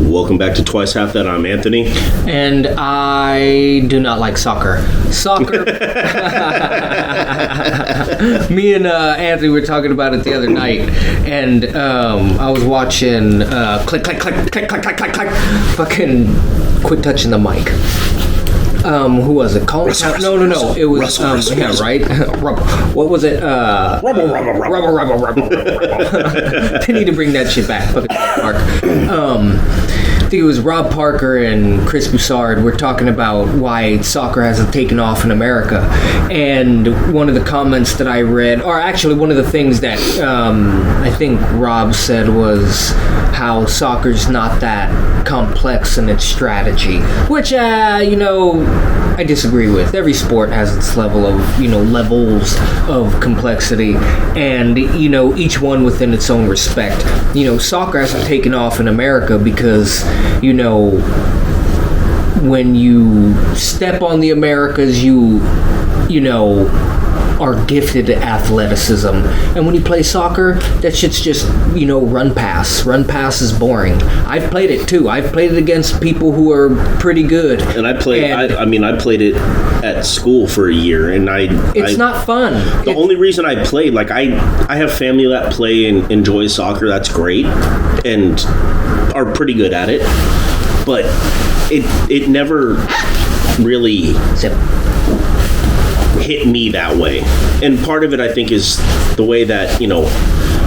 Welcome back to Twice Half That. I'm Anthony. And I do not like soccer. Me and Anthony were talking about it the other night, and I was watching click, click, click, click, click, click, click, click. Fucking quit touching the mic. Who was it? Colin? No. It was yeah, right. What was it? Rubble. They need to bring that shit back. Fucking Mark. I think it was Rob Parker and Chris Broussard were talking about why soccer hasn't taken off in America. And one of the comments that I read, or actually one of the things that I think Rob said was how soccer's not that complex in its strategy, which, I disagree with. Every sport has its level of, levels of complexity, and, each one within its own respect. Soccer hasn't taken off in America because, when you step on the Americas, you are gifted at athleticism. And when you play soccer, that shit's just, run pass. Run pass is boring. I've played it too. I've played it against people who are pretty good. And I played it at school for a year, and it's not fun. The only reason I played, I have family that play and enjoy soccer. That's great, and are pretty good at it. But it never really hit me that way. And part of it, I think, is the way that,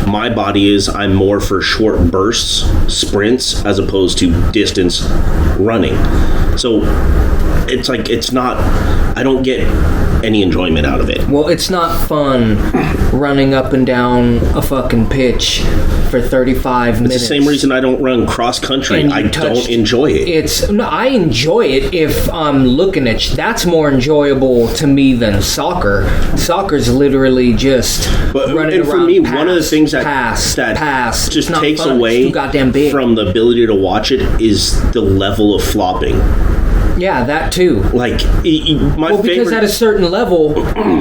my body is. I'm more for short bursts, sprints, as opposed to distance running. So it's not, I don't get any enjoyment out of it. Well, it's not fun running up and down a fucking pitch for 35 minutes. It's the same reason I don't run cross country. I don't enjoy it. I enjoy it if I'm looking at that's more enjoyable to me than soccer. Soccer's literally just running around. And for me, one of the things that just takes away from the ability to watch it is the level of flopping. Yeah, that too. Because at a certain level,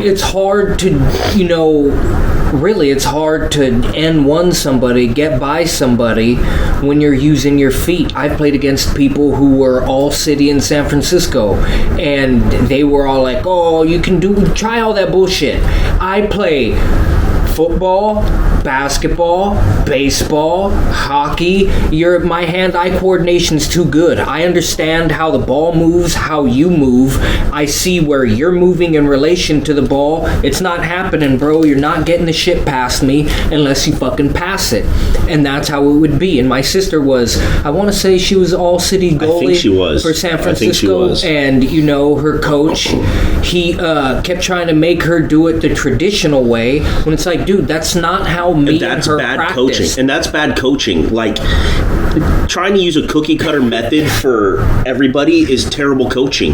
it's hard to, it's hard to N1 somebody, get by somebody when you're using your feet. I've played against people who were all city in San Francisco, and they were all like, oh, you can try all that bullshit. I play football, basketball, baseball, hockey. My hand-eye coordination's too good. I understand how the ball moves, how you move. I see where you're moving in relation to the ball. It's not happening, bro. You're not getting the shit past me unless you fucking pass it. And that's how it would be. And my sister was, I want to say she was all-city goalie for San Francisco. I think she was. And, her coach, he kept trying to make her do it the traditional way, when it's like, dude, that's not how me and her practice. Coaching. And that's bad coaching. Trying to use a cookie cutter method for everybody is terrible coaching.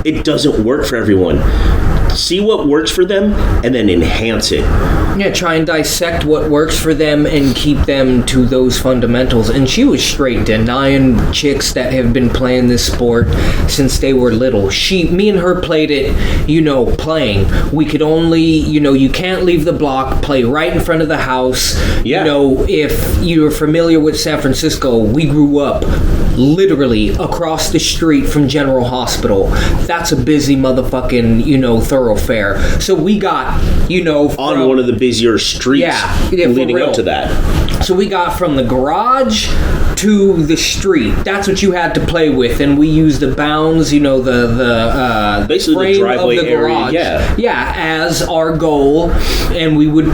It doesn't work for everyone. See what works for them and then enhance it. Yeah, try and dissect what works for them and keep them to those fundamentals. And she was straight denying chicks that have been playing this sport since they were little. Me and her played it, playing. We could only, you can't leave the block, play right in front of the house. Yeah. If you're familiar with San Francisco, we grew up literally across the street from General Hospital. That's a busy motherfucking, thoroughfare. So we got, on one of the busier streets leading up to that. So we got from the garage to the street. That's what you had to play with, and we used the bounds, the basically frame the driveway of the garage, area, as our goal, and we would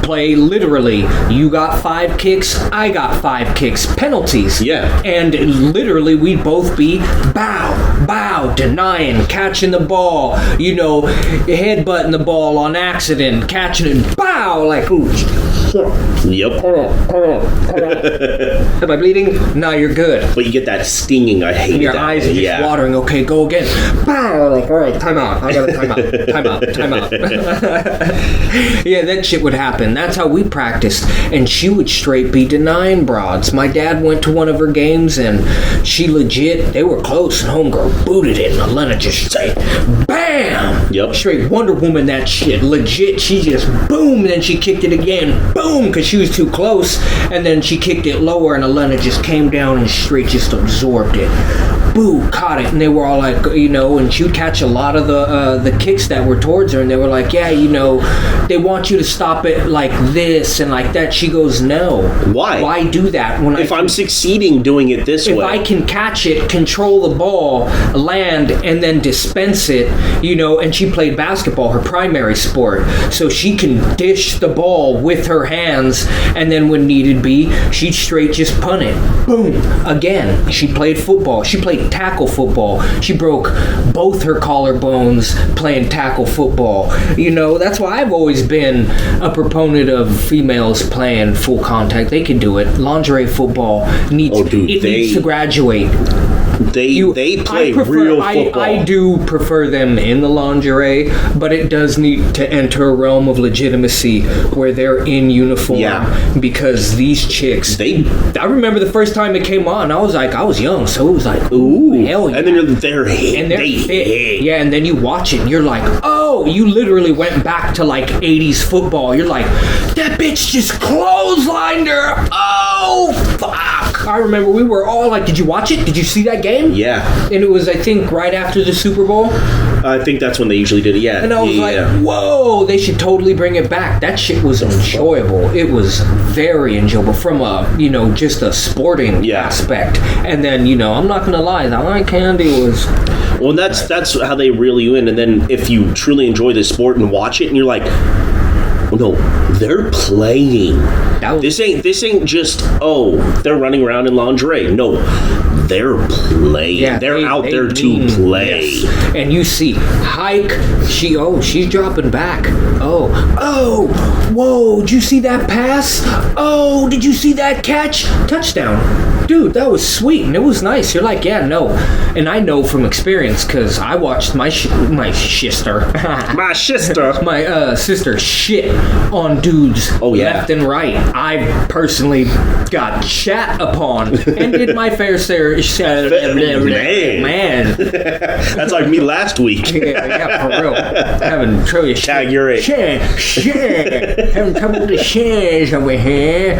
play literally. You got 5 kicks, I got 5 kicks, penalties. Yeah. And literally we'd both be bow, denying, catching the ball, headbutting the ball on accident, catching it, bow, like, ooh. Yep. Hold on. Am I bleeding? No, you're good. But you get that stinging. I hate your eyes are just watering. Okay, go again. Like, all right, time out. I got a time out. Yeah, that shit would happen. That's how we practiced. And she would straight be denying broads. My dad went to one of her games, and she legit, they were close, and homegirl booted it, and Elena just say, bam! Yep. Straight Wonder Woman that shit. Legit, she just boom, and then she kicked it again. boom, because she was too close, and then she kicked it lower, and Elena just came down and straight just absorbed it. Boo, caught it, and they were all like, and she would catch a lot of the kicks that were towards her, and they were like, yeah, they want you to stop it like this and like that. She goes, no. Why do that when if I'm succeeding doing it this way? If I can catch it, control the ball, land, and then dispense it, and she played basketball, her primary sport, so she can dish the ball with her hands, and then when needed be, she'd straight just punt it. Boom. Again, she played football. She played tackle football. She broke both her collarbones playing tackle football. That's why I've always been a proponent of females playing full contact. They can do it. Lingerie football needs to graduate. They play real football. I do prefer them in the lingerie, but it does need to enter a realm of legitimacy where they're in uniform. Yeah. Because these chicks, I remember the first time it came on, I was young, so it was like, ooh, hell yeah. And then they're fit. Yeah, and then you watch it and you're like, oh, you literally went back to like 80s football. You're like, that bitch just clotheslined her. Oh, fuck. I remember we were all like, did you watch it? Did you see that game? Yeah. And it was, I think, right after the Super Bowl. I think that's when they usually did it, yeah. And I was like, whoa, they should totally bring it back. That shit was enjoyable. It was very enjoyable from a, just a sporting aspect. And then, I'm not going to lie, that eye candy was... Well, that's how they reel you in. And then if you truly enjoy the sport and watch it and you're like... No, they're playing. This ain't just, they're running around in lingerie. No, they're playing. Yeah, they're out there to play. Yes. And you see Hike, she's dropping back. Whoa, did you see that pass? Oh, did you see that catch? Touchdown. Dude, that was sweet, and it was nice. You're like, yeah, no. And I know from experience, because I watched my sister. My sister. My sister shit on dudes left and right. I personally got shat upon and did my fair share. Man. That's like me last week. yeah, for real. Having trouble with Tag your age. Having trouble with the shares over here.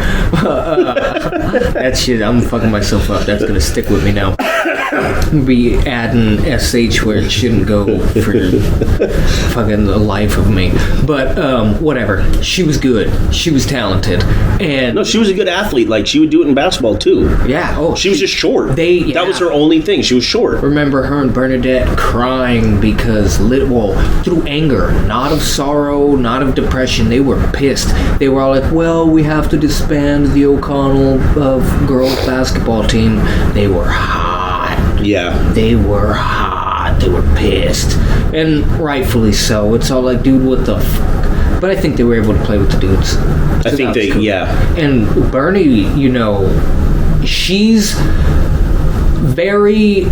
That shit, I'm fucking myself up. That's gonna stick with me now. Be adding SH where it shouldn't go for fucking the life of me. But whatever. She was good. She was talented. And no, she was a good athlete. Like, she would do it in basketball too. Yeah. Oh, she was just short. That was her only thing. She was short. Remember her and Bernadette crying because through anger, not of sorrow, not of depression. They were pissed. They were all like, well, we have to disband the O'Connell girls basketball team. They were hot. Yeah. They were hot. They were pissed. And rightfully so. It's all like, dude, what the fuck? But I think they were able to play with the dudes. I think they, cool. Yeah. And Bernie, she's very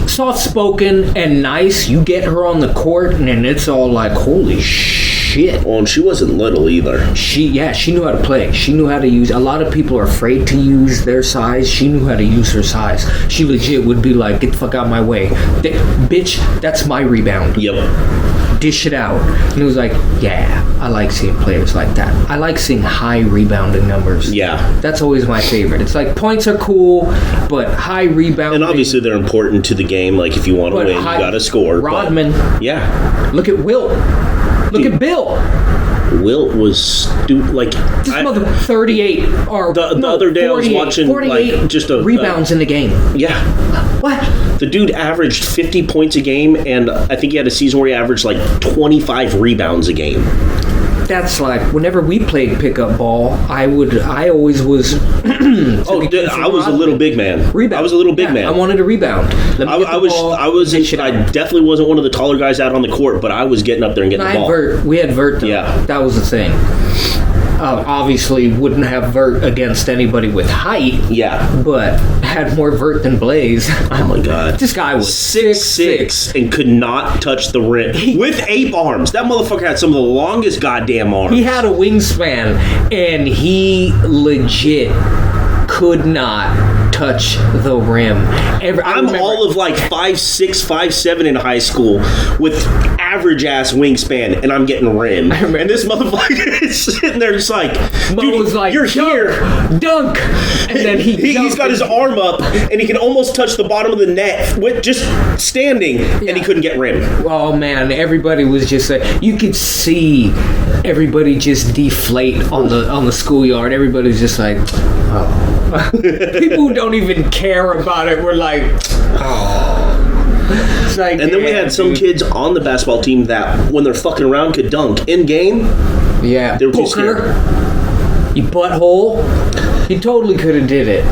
soft-spoken and nice. You get her on the court, and it's all like, holy shit. Well, and she wasn't little either. She knew how to play. She knew how to use... A lot of people are afraid to use their size. She knew how to use her size. She legit would be like, get the fuck out my way. Bitch, that's my rebound. Yep. Dish it out. And it was like, yeah, I like seeing players like that. I like seeing high rebounding numbers. Yeah. That's always my favorite. It's like, points are cool, but high rebounding... And obviously they're important to the game. Like, if you want to win, you got to score. Rodman. But, yeah. Look at Wilt. Look at Bill. Wilt was like this mother 38 or the other day I was watching 48 like just a rebounds in the game. Yeah. What? The dude averaged 50 points a game, and I think he had a season where he averaged like 25 rebounds a game. That's like whenever we played pickup ball, I always was. I was a little big man. Rebound. I was a little big man. I wanted to rebound. I definitely wasn't one of the taller guys out on the court, but I was getting up there and getting the ball. We had vert though. Yeah, that was the thing. Obviously wouldn't have vert against anybody with height. Yeah. But had more vert than Blaze. Oh my god. This guy was 6'6" and could not touch the rim with ape arms. That motherfucker had some of the longest goddamn arms. He had a wingspan and he legit could not touch the rim. I'm all of like 5'6", 5'7" in high school with average ass wingspan, and I'm getting rim. And this motherfucker is sitting there just like, dude, was like, you're here, dunk, and then he's got his arm up, and he can almost touch the bottom of the net with just standing, and he couldn't get rim. Oh man, everybody was just like, you could see everybody just deflate on the schoolyard. Everybody was just like, oh. People who don't even care about it were like, oh. It's like, and then we had some kids on the basketball team that, when they're fucking around, could dunk in game. Yeah, they were too scared. You butthole. He totally could have did it.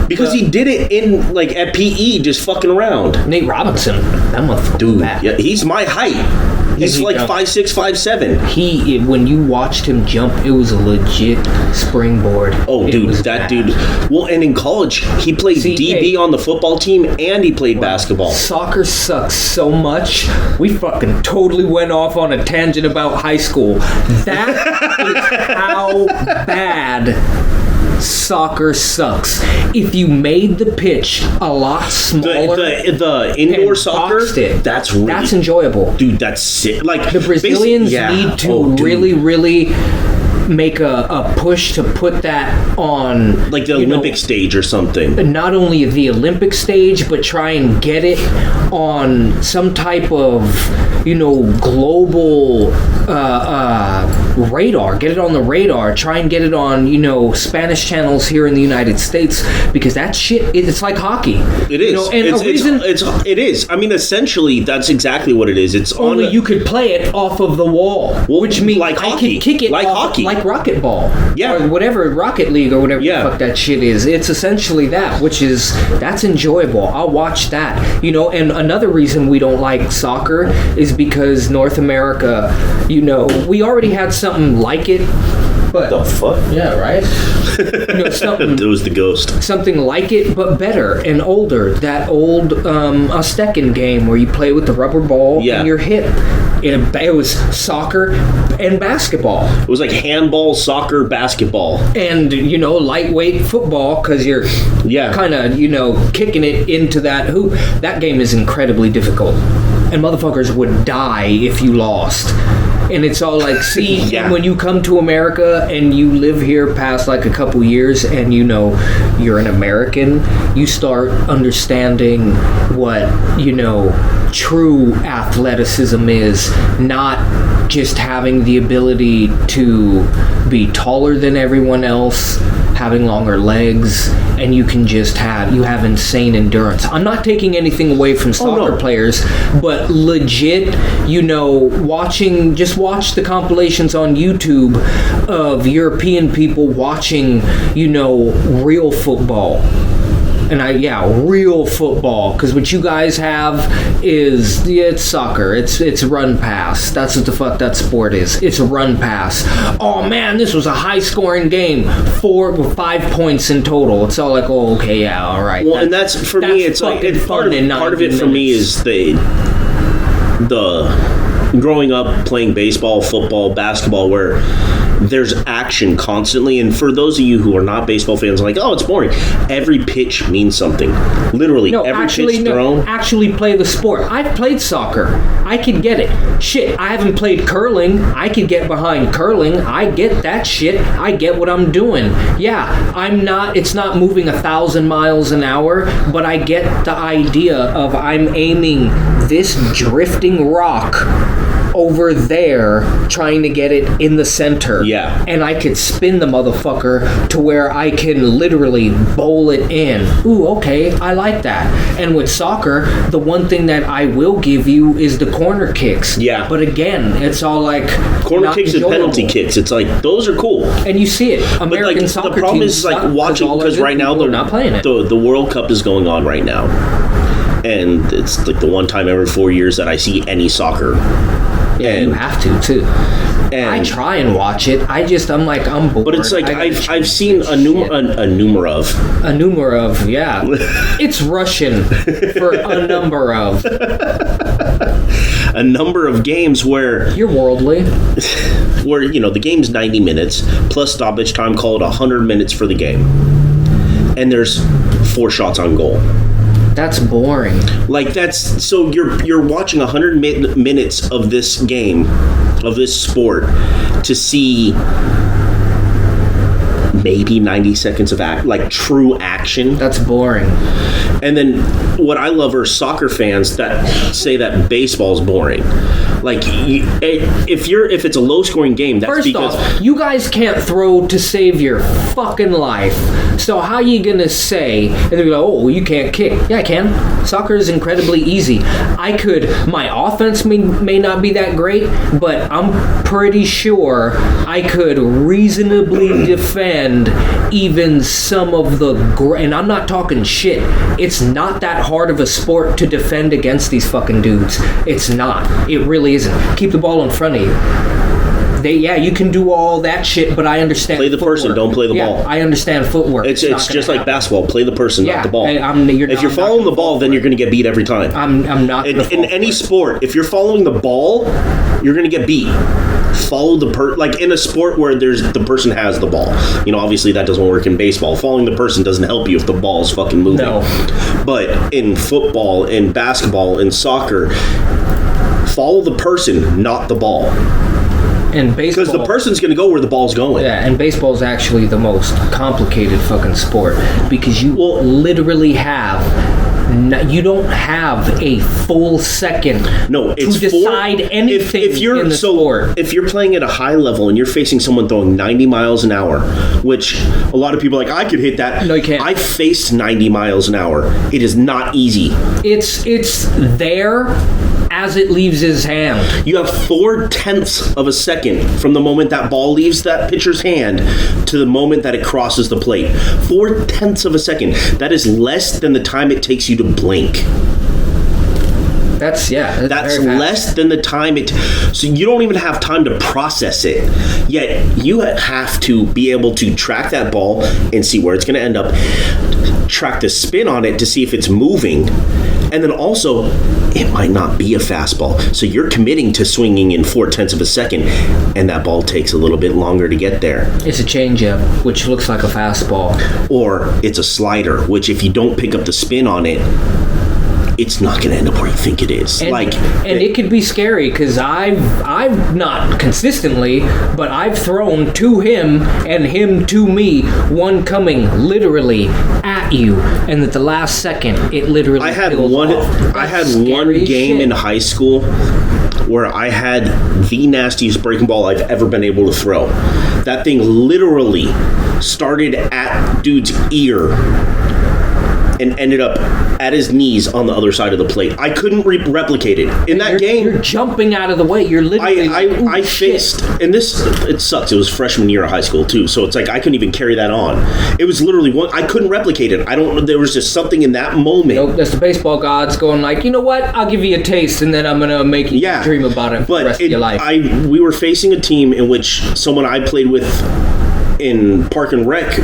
Because he did it in, like, at PE, just fucking around. Nate Robinson, that motherfucker. Dude, yeah, he's my height. He's like 5'6", 5'7". When you watched him jump, it was a legit springboard. Oh, dude, that dude. Well, and in college, he played DB on the football team, and he played basketball. Soccer sucks so much. We fucking totally went off on a tangent about high school. That is how bad soccer sucks. If you made the pitch a lot smaller, the indoor soccer, that's enjoyable, dude. That's sick. Like the Brazilians need to really make a push to put that on, like the Olympic stage or something. Not only the Olympic stage, but try and get it on some type of global radar. Get it on the radar. Try and get it on Spanish channels here in the United States, because that shit, it's like hockey. It is. It is. I mean, essentially, that's exactly what it is. It's only you could play it off of the wall, which means like I hockey. could kick it like off, hockey. like racquetball, or whatever, Rocket League or whatever the fuck that shit is. It's essentially that, that's enjoyable. I'll watch that. And another reason we don't like soccer is because North America, we already had something like it. But the fuck? Yeah, right? Something, it was the ghost. Something like it, but better and older. That old Aztecan game where you play with the rubber ball in your hip. It was soccer and basketball. It was like handball, soccer, basketball. And, lightweight football, because you're kind of, kicking it into that hoop. That game is incredibly difficult. And motherfuckers would die if you lost. And it's all like, see, and when you come to America and you live here past like a couple years and you're an American, you start understanding what, true athleticism is. Not just having the ability to be taller than everyone else, having longer legs, and you have insane endurance. I'm not taking anything away from soccer players, but legit, watch the compilations on YouTube of European people watching, real football. And real football, because what you guys have is it's soccer. It's run pass. That's what the fuck that sport is. It's a run pass. Oh man, this was a high scoring game. 5 points in total. It's all like, oh okay, yeah, all right. Well, and that's for me. It's like part of it for me is the growing up playing baseball, football, basketball, where there's action constantly. And for those of you who are not baseball fans, like, oh, it's boring. Every pitch means something. Literally, pitch thrown. Actually play the sport. I've played soccer. I can get it. Shit, I haven't played curling. I could get behind curling. I get that shit. I get what I'm doing. Yeah, it's not moving 1,000 miles an hour, but I get the idea of I'm aiming this drifting rock over there, trying to get it in the center. Yeah. And I could spin the motherfucker to where I can literally bowl it in. Ooh, okay, I like that. And with soccer, the one thing that I will give you is the corner kicks. Yeah. But again, it's all like corner kicks and penalty kicks. It's like those are cool. And you see it. American soccer teams. The problem is like watching, because right now they're not playing it. The World Cup is going on right now. And it's like the one time every 4 years that I see any soccer. Yeah, you have to too. And I try and watch it. I'm bored. But it's like I've seen a number of. Yeah. It's Russian for a number of. A number of games where you're worldly. Where the game's 90 minutes plus stoppage time. Call it 100 minutes for the game. and there's 4 shots on goal. That's boring. Like, that's so you're watching 100 minutes of this game, of this sport, to see maybe 90 seconds of true action. That's boring. And then what I love are soccer fans that say that baseball's boring. Like, if it's a low scoring game, that's First because off, you guys can't throw to save your fucking life. So how you gonna say? And they're like, oh, well, you can't kick. Yeah, I can. Soccer is incredibly easy. My offense may not be that great, but I'm pretty sure I could reasonably defend even some of the. And I'm not talking shit. It's not that hard of a sport to defend against these fucking dudes. It's not. It really isn't. Keep the ball in front of you. You can do all that shit, but I understand. Play the person, don't play the ball. I understand footwork. It's just like basketball. Play the person, not the ball. If you're following the ball, then you're going to get beat every time. I'm not. In any sport, if you're following the ball, you're going to get beat. Follow the like in a sport where the person has the ball. Obviously that doesn't work in baseball. Following the person doesn't help you if the ball is fucking moving. No. But in football, in basketball, in soccer, follow the person, not the ball. And baseball, because the person's going to go where the ball's going. Yeah, and baseball is actually the most complicated fucking sport because you literally you don't have a full second to decide anything in the sport. If you're playing at a high level and you're facing someone throwing 90 miles an hour, which a lot of people are like, I could hit that. No, you can't. I faced 90 miles an hour. It is not easy. It's there as it leaves his hand. You have 0.4 of a second from the moment that ball leaves that pitcher's hand to the moment that it crosses the plate. 0.4 of a second. That is less than the time it takes you to blink. That's less than the time so you don't even have time to process it. Yet you have to be able to track that ball and see where it's going to end up, track the spin on it to see if it's moving, and then also it might not be a fastball, so you're committing to swinging in 0.4 of a second, and that ball takes a little bit longer to get there. It's a changeup, which looks like a fastball, or it's a slider, which if you don't pick up the spin on it, it's not going to end up where you think it is. And it could be scary because I've not consistently, but I've thrown to him and him to me, one coming literally at you, and at the last second, it literally. I had one game in high school where I had the nastiest breaking ball I've ever been able to throw. That thing literally started at dude's ear and ended up at his knees on the other side of the plate. I couldn't replicate it. In that game, you're jumping out of the way. You're literally I faced, and it sucks. It was freshman year of high school too, so it's like I couldn't even carry that on. It was literally I couldn't replicate it. There was just something in that moment. Nope, that's the baseball gods going like, you know what? I'll give you a taste, and then I'm gonna make you dream about it for the rest of your life. We were facing a team in which someone I played with in Park and Rec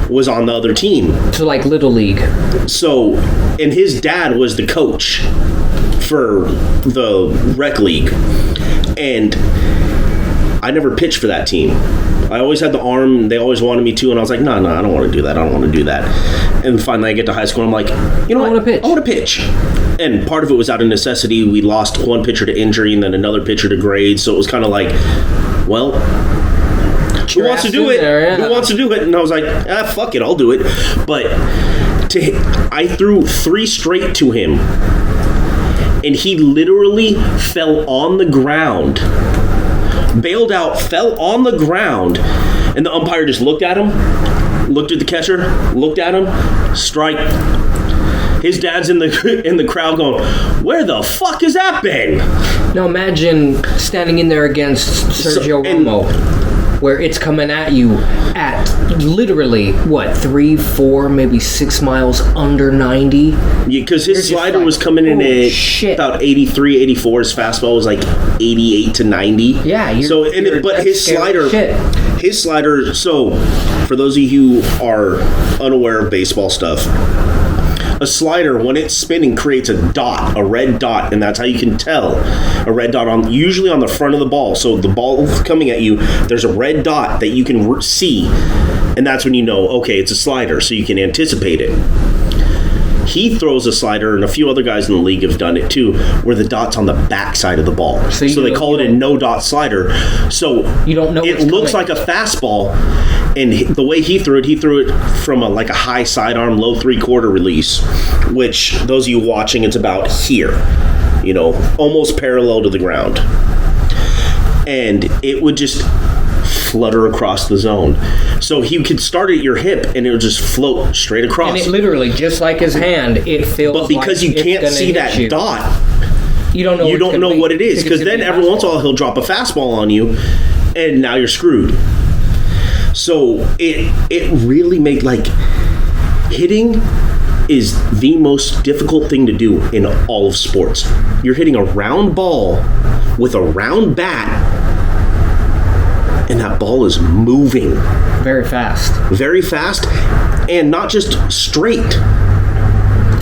was on the other team. So like Little League. So, and his dad was the coach for the rec league. And I never pitched for that team. I always had the arm. They always wanted me to, and I was like, no, I don't want to do that. I don't want to do that. And finally I get to high school, and I'm like, you know what? I want to pitch. And part of it was out of necessity. We lost one pitcher to injury and then another pitcher to grade. So it was kind of like, well, who wants to do it? Who wants to do it? And I was like, fuck it, I'll do it. But I threw 3 straight to him, and he literally fell on the ground, bailed out, fell on the ground, and the umpire just looked at him, looked at the catcher, looked at him, strike. His dad's in the crowd going, where the fuck has that been? Now imagine standing in there against Sergio Romo, where it's coming at you at literally, 3, 4, maybe 6 miles under 90? Yeah, because his slider was coming in at about 83, 84. His fastball was like 88 to 90. Yeah. But his slider, so for those of you who are unaware of baseball stuff, A slider, when it's spinning, creates a red dot, and that's how you can tell. A red dot usually on the front of the ball. So the ball coming at you, there's a red dot that you can see, and that's when you know, okay, it's a slider, so you can anticipate it. He throws a slider, and a few other guys in the league have done it too, where the dot's on the back side of the ball. So they call it a no-dot slider. So you don't know it looks like a fastball, and the way he threw it from a high sidearm, low three-quarter release, which those of you watching, it's about here, almost parallel to the ground. And it would just flutter across the zone. So he could start at your hip and it would just float straight across. And it literally, just like his hand, it feels But because you can't see that dot, you don't know what it is. Because then every once in a while he'll drop a fastball on you and now you're screwed. So it really made, hitting is the most difficult thing to do in all of sports. You're hitting a round ball with a round bat, and that ball is moving very fast, and not just straight.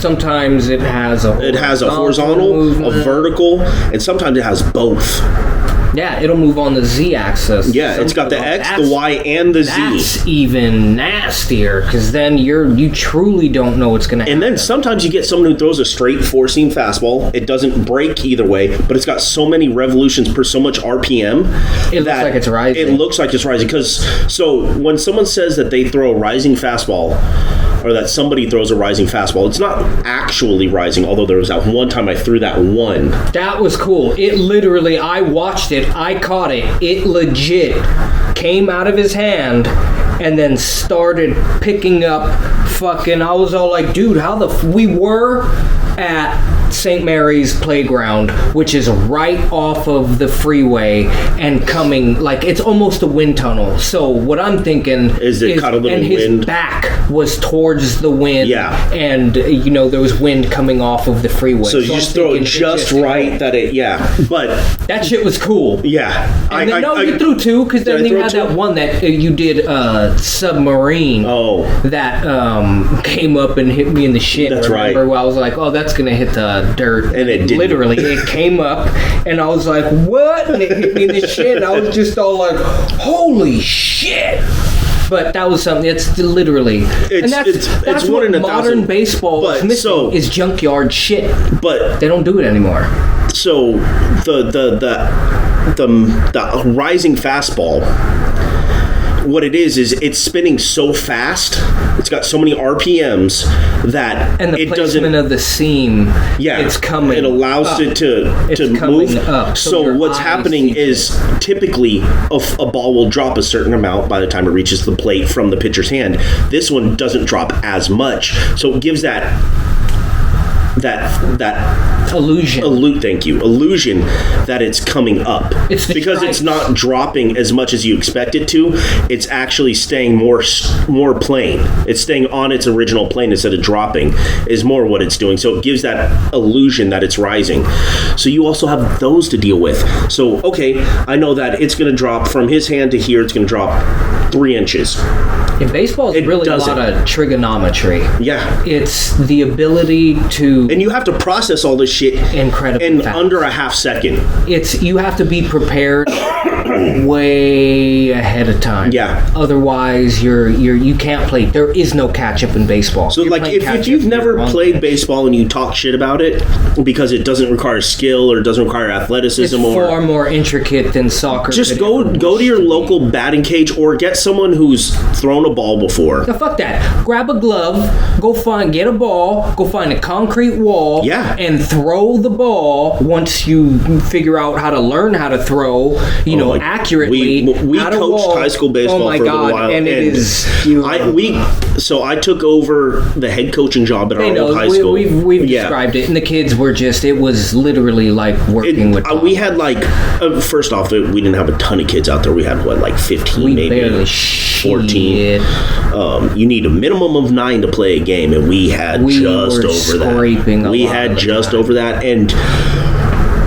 Sometimes it has a horizontal movement, a vertical, and sometimes it has both. Yeah, it'll move on the Z-axis. Yeah, it's got the X, the Y, and the Z. That's even nastier, because then you truly don't know what's going to happen. And then sometimes you get someone who throws a straight four-seam fastball. It doesn't break either way, but it's got so many revolutions per so much RPM. It looks like it's rising. It looks like it's rising. So when someone says that they throw a rising fastball, or that somebody throws a rising fastball, it's not actually rising, although there was that one time I threw that one. That was cool. It literally, I watched it, I caught it. It legit came out of his hand and then started picking up I was all like, dude, we were at St. Mary's Playground, which is right off of the freeway and coming, it's almost a wind tunnel. So what I'm thinking is caught a little and his wind. back was towards the wind. Yeah. And, there was wind coming off of the freeway. So you just throw it just right that but... That shit was cool. Yeah. And you threw two, because then you had that one that you did submarine. Oh. That came up and hit me in the shin. That's right. Where I was like, oh, that's going to hit the dirt. And it didn't. Literally, it came up, and I was like, what? And it hit me in the shin. I was just all like, holy shit. But that was something. It's literally, that's one what in a modern thousand. baseball is missing, is junkyard shit. But they don't do it anymore. So the rising fastball, what it is it's spinning so fast. It's got so many RPMs that and the it placement of the seam. Yeah, it's coming. It allows it to move up. So what's happening is typically a ball will drop a certain amount by the time it reaches the plate from the pitcher's hand. This one doesn't drop as much, so it gives that illusion. Illusion that it's coming up. It's because it's not dropping as much as you expect it to. It's actually staying more plane. It's staying on its original plane instead of dropping. Is more what it's doing. So it gives that illusion that it's rising. So you also have those to deal with. So okay, I know that it's going to drop from his hand to here. It's going to drop 3 inches. In baseball, it's really a lot of trigonometry. Yeah. It's the ability to... And you have to process all this shit incredibly in fast. under a half second. You have to be prepared way ahead of time. Yeah. Otherwise, you can't play. There is no catch up in baseball. So if you've never played baseball and you talk shit about it because it doesn't require skill or it doesn't require athleticism, it's far more intricate than soccer. Just go to your local batting cage or get someone who's thrown a ball before. No, fuck that. Grab a glove, get a ball, go find a concrete wall, and throw the ball. Once you figure out how to learn how to throw, accurately. We coached high school baseball for a little while, and it is. So I took over the head coaching job at our old high school. We've described it, and the kids were it was literally like working with. We had first off, we didn't have a ton of kids out there. We had 15, maybe 14. You need a minimum of 9 to play a game, and we had just over that. We had just over that, and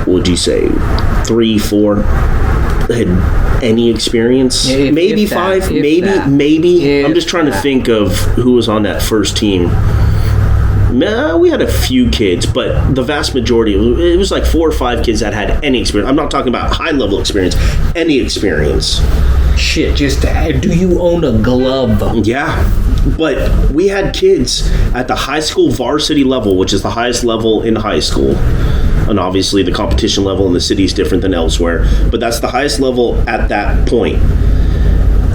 would you say 3, 4 had any experience? Maybe 5, maybe. I'm just trying to think of who was on that first team. Nah, we had a few kids, but the vast majority, it was like 4 or 5 kids that had any experience. I'm not talking about high-level experience, any experience. Shit, just do you own a glove? Yeah, but we had kids at the high school varsity level, which is the highest level in high school. And obviously the competition level in the city is different than elsewhere, but that's the highest level at that point.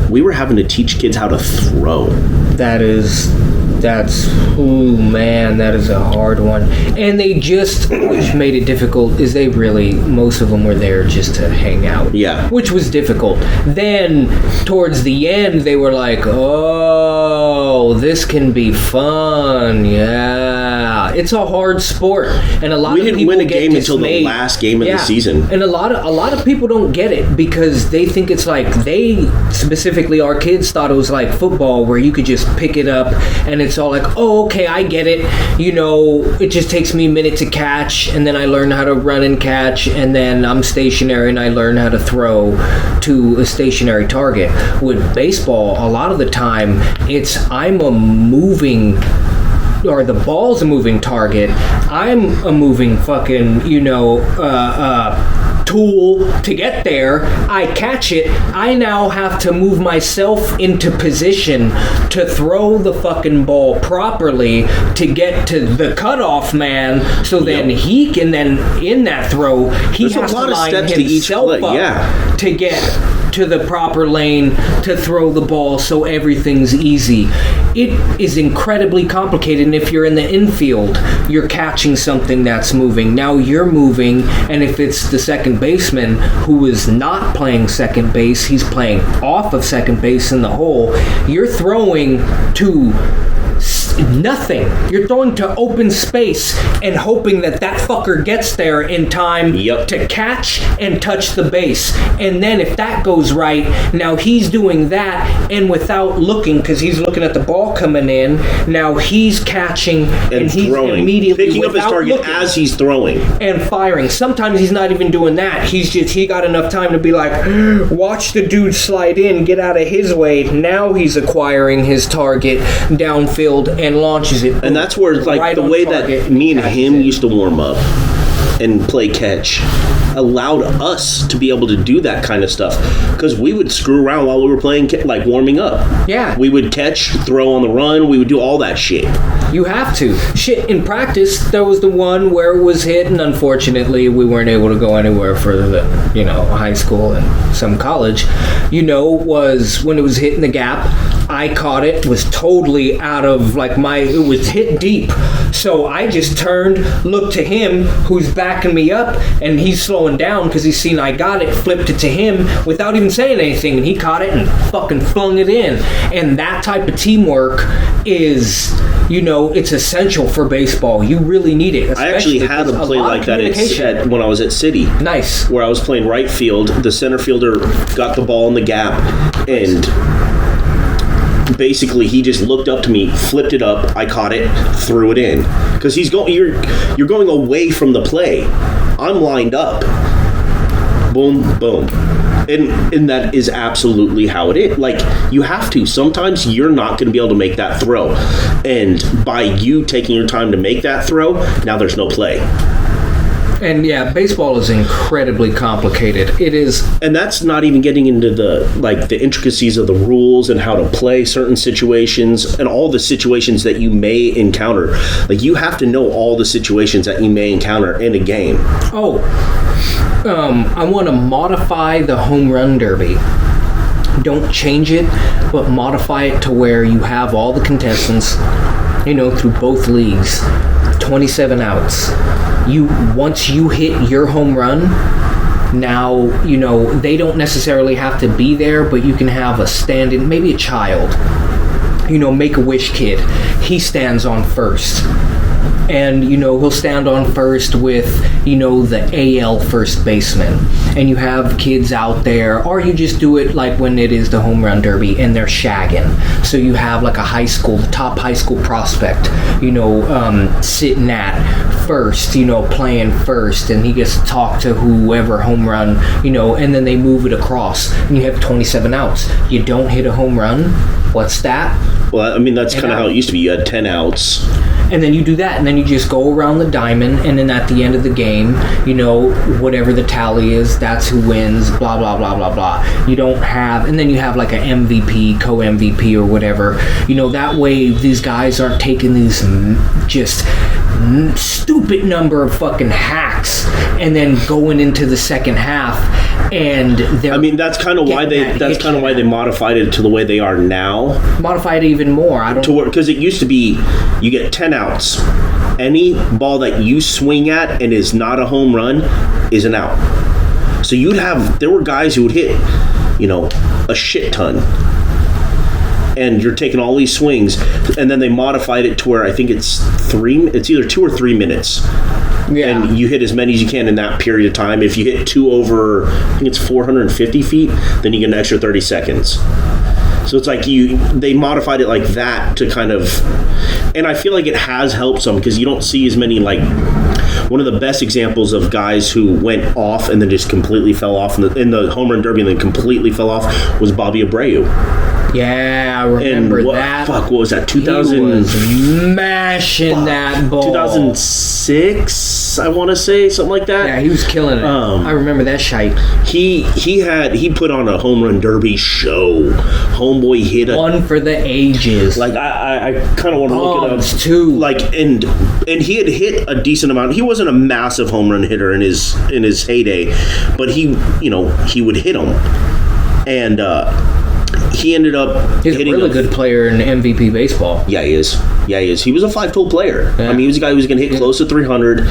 We were having to teach kids how to throw. Oh man, that is a hard one. And they just, which made it difficult, is most of them were there just to hang out. Yeah. Which was difficult. Then, towards the end, they were like, oh, this can be fun. Yeah. It's a hard sport. And a lot of people win a game dismayed. until the last game of the season. And a lot of people don't get it because they think it's like, specifically our kids thought it was like football where you could just pick it up and it's all like, oh, okay, I get it. It just takes me a minute to catch, and then I learn how to run and catch, and then I'm stationary and I learn how to throw to a stationary target. With baseball, a lot of the time, I'm a moving, or the ball's a moving target. I'm a moving fucking, tool to get there. I catch it. I now have to move myself into position to throw the fucking ball properly to get to the cutoff man, so then he can then in that throw he has to line himself up to get to the proper lane to throw the ball so everything's easy. It is incredibly complicated, and if you're in the infield, you're catching something that's moving. Now you're moving, and if it's the second baseman who is not playing second base, he's playing off of second base in the hole, you're throwing to nothing. You're throwing to open space and hoping that fucker gets there in time to catch and touch the base. And then if that goes right, now he's doing that, and without looking, because he's looking at the ball coming in, now he's catching and he's throwing, immediately picking up his target as he's throwing and firing. Sometimes he's not even doing that. He got enough time to be like, watch the dude slide in, get out of his way. Now he's acquiring his target downfield and launches it. And that's where, like, right, the way that me and him used to warm up and play catch allowed us to be able to do that kind of stuff, because we would screw around while we were playing, like warming up. Yeah. We would catch, throw on the run, we would do all that shit. You have to. Shit, in practice, there was the one where it was hit, and unfortunately, we weren't able to go anywhere further than, high school and some college, was when it was hit in the gap. I caught it, was totally out of, it was hit deep. So I just turned, looked to him, who's backing me up, and he's slowing down because he's seen I got it, flipped it to him without even saying anything, and he caught it and fucking flung it in. And that type of teamwork is, it's essential for baseball. You really need it. I actually had a play like that when I was at City. Nice. Where I was playing right field, the center fielder got the ball in the gap, and basically he just looked up to me, flipped it up, I caught it, threw it in, because you're going away from the play. I'm lined up, boom, boom, and that is absolutely how it is. Like, you have to. Sometimes you're not going to be able to make that throw, and by you taking your time to make that throw, now there's no play. And yeah, baseball is incredibly complicated. It is. And that's not even getting into the intricacies of the rules and how to play certain situations and all the situations that you may encounter. Like, you have to know all the situations that you may encounter in a game. I want to modify the home run derby. Don't change it, but modify it to where you have all the contestants, through both leagues, 27 outs. Once you hit your home run, now, they don't necessarily have to be there, but you can have a stand-in, maybe a child, Make-A-Wish kid. He stands on first. And, he'll stand on first with, the AL first baseman. And you have kids out there, or you just do it like when it is the home run derby and they're shagging. So you have like the top high school prospect, sitting at first, playing first, and he gets to talk to whoever home run, and then they move it across, and you have 27 outs. You don't hit a home run, what's that? Well, I mean, that's kind of how it used to be. You had 10 outs. And then you do that, and then you just go around the diamond, and then at the end of the game, whatever the tally is, that's who wins, blah, blah, blah, blah, blah. You don't have, and then you have like an MVP, co-MVP or whatever. That way these guys aren't taking these just stupid number of fucking hacks and then going into the second half and that's kind of why they modified it to the way they are now. Modified even more. Because it used to be you get 10 outs. Any ball that you swing at and is not a home run is an out. So there were guys who would hit, a shit ton. And you're taking all these swings, and then they modified it to where I think it's either 2 or 3 minutes. Yeah. And you hit as many as you can in that period of time. If you hit 2 over, I think it's 450 feet, then you get an extra 30 seconds. So it's like they modified it like that to kind of, and I feel like it has helped some because you don't see as many, like, one of the best examples of guys who went off and then just completely fell off in the home run derby and then completely fell off was Bobby Abreu. Yeah, I remember that. Fuck, what was that? 2000. He was mashing that ball. 2006, I want to say, something like that. Yeah, he was killing it. I remember that shite. He put on a home run derby show. Homeboy hit one for the ages. Like I kind of want to look it up too. Like and he had hit a decent amount. He wasn't a massive home run hitter in his heyday, but he would hit them, and he ended up He's hitting a really good player in MVP baseball. Yeah, he is. He was a 5-tool player. Yeah. I mean, he was a guy who was going to hit close to 300,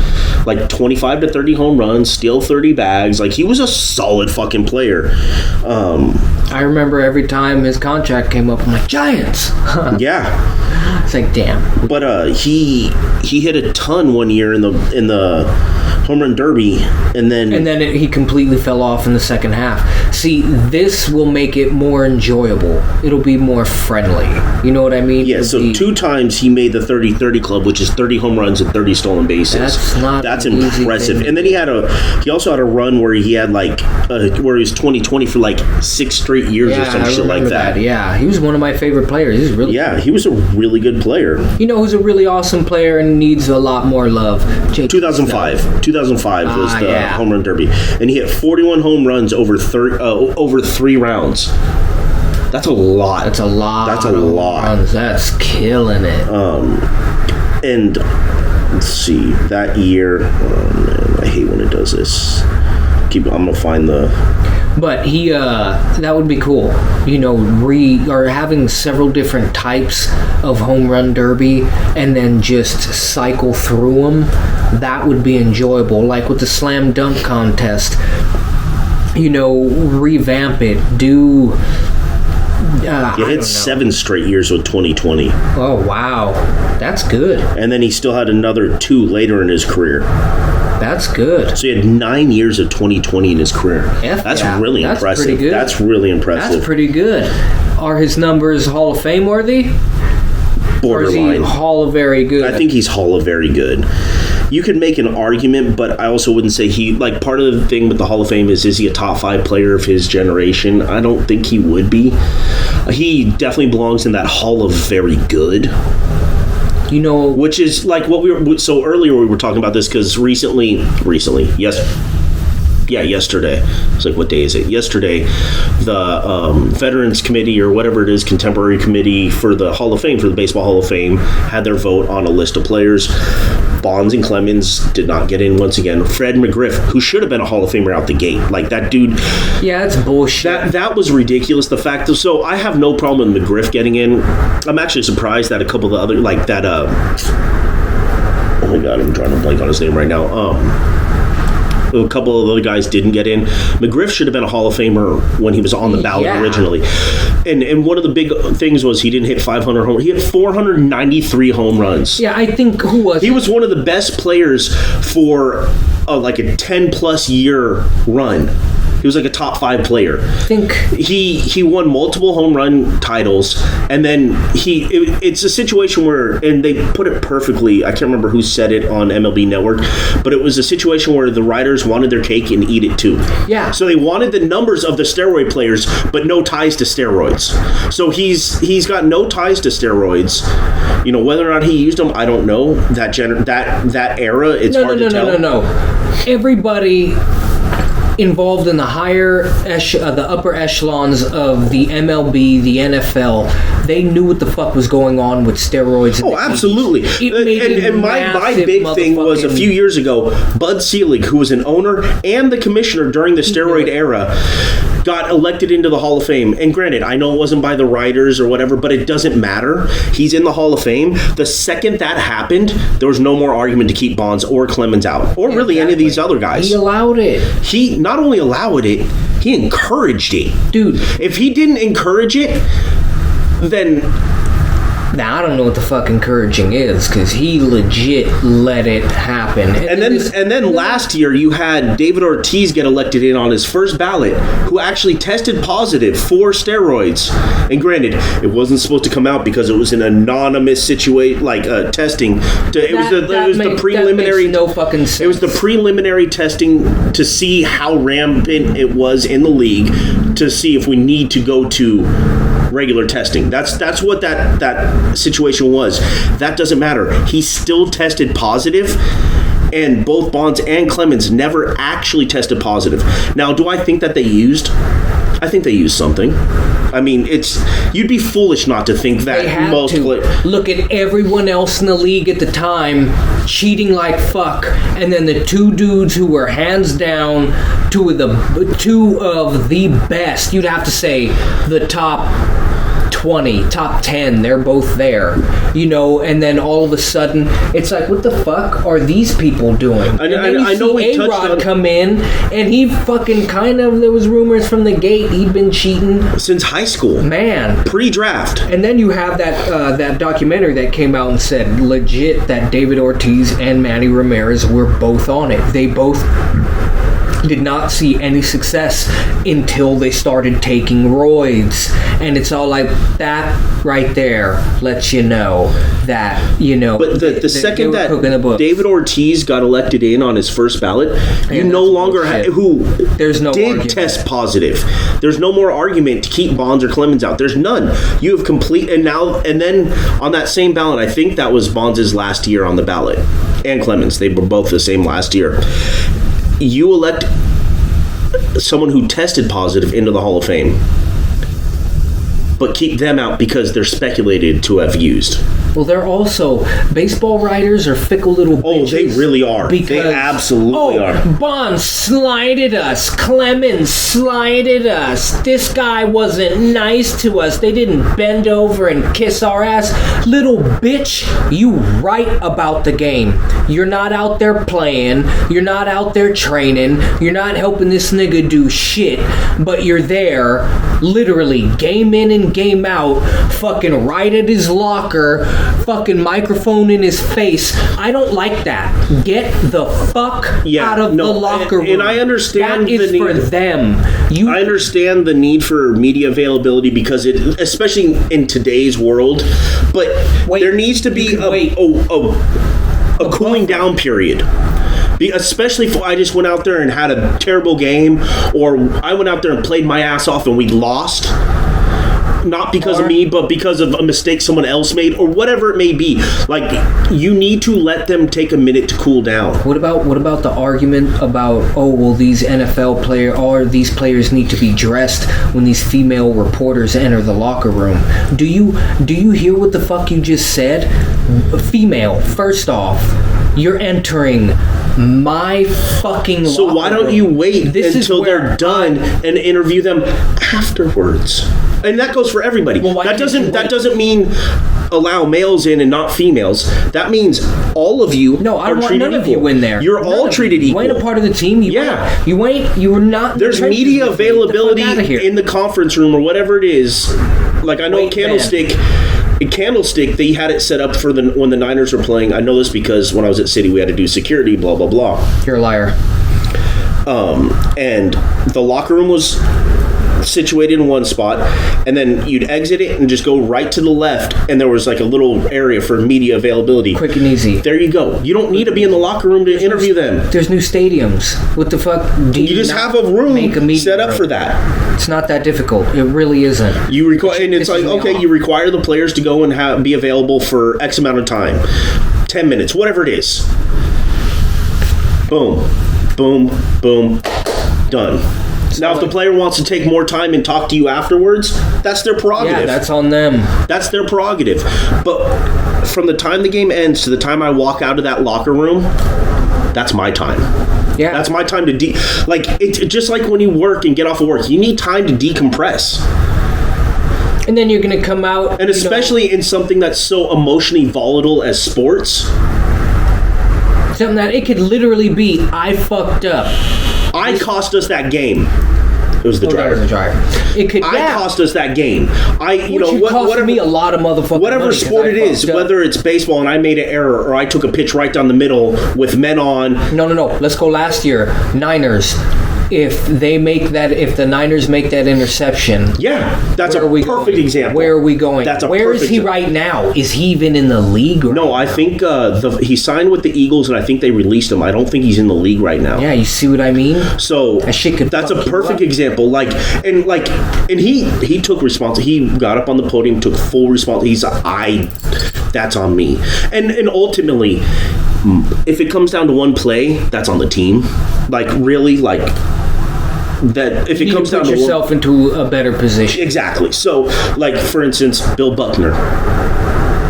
like 25 to 30 home runs, steal 30 bags. Like, he was a solid fucking player. I remember every time his contract came up, I'm like, Giants! Yeah. It's like, damn. But he hit a ton one year in the home run derby, and then he completely fell off in the second half. See, this will make it more enjoyable. It'll be more friendly. You know what I mean? Yeah. So 2 times he made the 30-30 club, which is 30 home runs and 30 stolen bases. That's impressive. And then he also had a run where he had where he was 20-20 for like 6 straight years or some shit like that. Yeah, he was one of my favorite players. He's really he was a really good player. You know who's a really awesome player and needs a lot more love? 2005 was the home run derby, and he hit 41 home runs over 3 rounds. That's a lot. That's a lot. Runs. That's killing it. And let's see, that year. Oh man, I hate when it does this. I'm gonna find the. But he, that would be cool. Or having several different types of home run derby and then just cycle through them. That would be enjoyable. Like with the slam dunk contest, revamp it. Do. He hit 7 straight years with 2020. Oh, wow. That's good. And then he still had another 2 later in his career. That's good. So he had 9 years of 2020 in his career. That's really impressive. Pretty good. That's really impressive. That's pretty good. Are his numbers Hall of Fame worthy? Borderline. Or is he Hall of Very Good? I think he's Hall of Very Good. You could make an argument, but I also wouldn't say part of the thing with the Hall of Fame is he a top 5 player of his generation? I don't think he would be. He definitely belongs in that Hall of Very Good. Which is like what so earlier we were talking about this because recently, yesterday. It's like, what day is it? Yesterday, the Veterans Committee or whatever it is, Contemporary Committee for the Hall of Fame, for the Baseball Hall of Fame, had their vote on a list of players. Bonds and Clemens did not get in once again. Fred McGriff, who should have been a Hall of Famer out the gate. Like, that dude... Yeah, that's bullshit. That was ridiculous. The fact of... So, I have no problem with McGriff getting in. I'm actually surprised that a couple of the other... Like, that... oh my God, I'm trying to blank on his name right now. A couple of other guys didn't get in. McGriff should have been a Hall of Famer when he was on the ballot originally. And one of the big things was he didn't hit 500 home runs. He hit 493 home runs. Yeah, I think he was one of the best players for like a 10-plus year run. He He was like a top 5 player. I think he won multiple home run titles, and then it's a situation where, and they put it perfectly. I can't remember who said it on MLB Network, but it was a situation where the writers wanted their cake and eat it too. Yeah. So they wanted the numbers of the steroid players, but no ties to steroids. So he's got no ties to steroids. You know, whether or not he used them, I don't know. That era, it's hard to tell. No. Everybody involved in the the upper echelons of the MLB, the NFL, they knew what the fuck was going on with steroids. Oh, absolutely. And my big thing was a few years ago, Bud Selig, who was an owner and the commissioner during the steroid era, got elected into the Hall of Fame. And granted, I know it wasn't by the writers or whatever, but it doesn't matter. He's in the Hall of Fame. The second that happened, there was no more argument to keep Bonds or Clemens out, or really any of these other guys. He allowed it. He not only allowed it, he encouraged it. Dude. If he didn't encourage it, then... Now, I don't know what the fuck encouraging is, because he legit let it happen. And then last year, you had David Ortiz get elected in on his first ballot, who actually tested positive for steroids. And granted, it wasn't supposed to come out because it was an anonymous situation, like testing. It was the preliminary. That makes no fucking sense. It was the preliminary testing to see how rampant it was in the league, to see if we need to go to regular testing. That's what that situation was. That doesn't matter. He still tested positive, and both Bonds and Clemens never actually tested positive. Now, do I think that they used? I think they used something. I mean, you'd be foolish not to think that. They had most to. Look at everyone else in the league at the time cheating like fuck, and then the two dudes who were hands down two of the best. You'd have to say the top 20, top 10, they're both there, you know, and then all of a sudden, it's like, what the fuck are these people doing? I know we touched on... come in, and he fucking there was rumors from the gate he'd been cheating. Since high school. Man. Pre-draft. And then you have that documentary that came out and said, legit, that David Ortiz and Manny Ramirez were both on it. They both did not see any success until they started taking roids, and it's all like that right there lets you know that, you know. But the second that David Ortiz got elected in on his first ballot, you no longer there's no did argument. Test positive. There's no more argument to keep Bonds or Clemens out. There's none. You have complete, and then on that same ballot, I think that was Bonds' last year on the ballot, and Clemens. They were both the same last year. You elect someone who tested positive into the Hall of Fame, but keep them out because they're speculated to have used. Well, they're also, baseball writers are fickle little bitches. Oh, they really are. They absolutely are. Bonds slighted us. Clemens slighted us. This guy wasn't nice to us. They didn't bend over and kiss our ass. Little bitch, you write about the game. You're not out there playing. You're not out there training. You're not helping this nigga do shit. But you're there, literally, game in and game out, fucking right at his locker, fucking microphone in his face. I don't like that. Get the fuck out of the locker room. And I understand that is for them. I understand the need for media availability because especially in today's world, but there needs to be a cooling down period. Especially if I just went out there and had a terrible game, or I went out there and played my ass off and we lost. Not because of me, but because of a mistake someone else made, or whatever it may be. Like, you need to let them take a minute to cool down. What about the argument about, these NFL these players need to be dressed when these female reporters enter the locker room? Do you hear what the fuck you just said? Female, first off, you're entering my fucking locker room. So why don't you wait until they're done and interview them afterwards? And that goes for everybody. Well, that doesn't mean allow males in and not females. That means all of you I don't want none of you in there. You're all treated equal. You ain't a part of the team. You were not. There's media availability in the conference room or whatever it is. Like, I know Candlestick, they had it set up for when the Niners were playing. I know this because when I was at City, we had to do security, blah, blah, blah. You're a liar. And the locker room was situated in one spot, and then you'd exit it and just go right to the left, and there was like a little area for media availability. Quick and easy. There you go. You don't need to be in the locker room to interview them. There's new stadiums. What the fuck? Do You just have a room set up for that. It's not that difficult. It really isn't. You require, and it's like, okay, you require the players to go and be available for X amount of time, 10 minutes, whatever it is. Boom, boom, boom, done. Now, if the player wants to take more time and talk to you afterwards, that's their prerogative. Yeah, that's on them. That's their prerogative. But from the time the game ends to the time I walk out of that locker room, that's my time. Yeah. That's my time to it's just like when you work and get off of work, you need time to decompress. And then you're going to come out. And especially in something that's so emotionally volatile as sports. Something that it could literally be, I fucked up. I cost us that game. It was the driver. It could. I cost us that game. Whatever me a lot of motherfucking whatever money sport it is, whether it's baseball and I made an error or I took a pitch right down the middle with men on. No. Let's go last year. Niners. If the Niners make that interception, that's a perfect example. Where are we going? Where is he right now? Is he even in the league? No, I think he signed with the Eagles, and I think they released him. I don't think he's in the league right now. Yeah, you see what I mean? So that's a perfect example. And he took responsibility. He got up on the podium, took full responsibility. That's on me. And ultimately, if it comes down to one play, that's on the team. That if it comes down to put yourself into a better position. Exactly. So, for instance, Bill Buckner.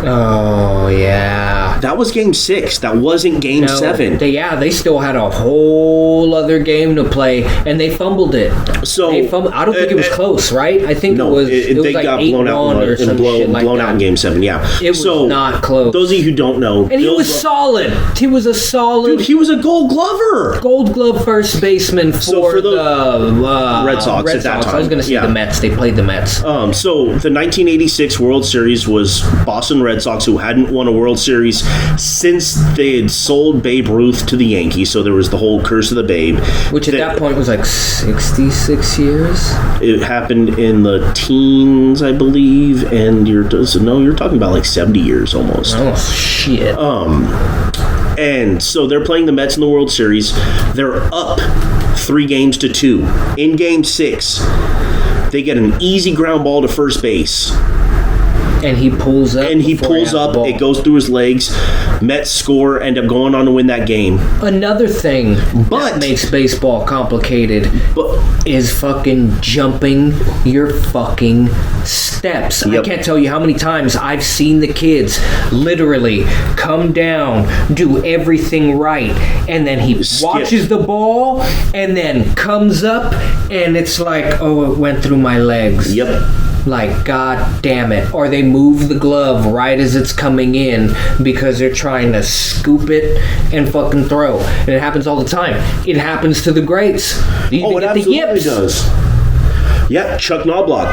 Oh, yeah. That was game 6. That wasn't game 7. They still had a whole other game to play, and they fumbled it. So I don't think it was close, right? I think no, it was they like got blown out in game 7. Yeah, it was not close. Those of you who don't know, and he was solid. He was a solid. Dude, he was a Gold Glover. Gold Glove first baseman for the Red Sox at that time. I was going to say the Mets. They played the Mets. So the 1986 World Series was Boston Red Sox, who hadn't won a World Series since they had sold Babe Ruth to the Yankees. So there was the whole curse of the Babe, which at that point was like 66 years. It happened in the teens, I believe, and you're talking about like 70 years almost. Oh shit. And so they're playing the Mets in the World Series. They're up 3-2 in game 6. They get an easy ground ball to first base. And he pulls up. It goes through his legs. Mets score, end up going on to win that game. Another thing that makes baseball complicated is fucking jumping your fucking steps. Yep. I can't tell you how many times I've seen the kids literally come down, do everything right, and then he watches the ball and then comes up, and it's like, oh, it went through my legs. Yep. Like, god damn it. Or they move the glove right as it's coming in because they're trying to scoop it and fucking throw. And it happens all the time. It happens to the greats. It absolutely does. Yep, Chuck Knobloch.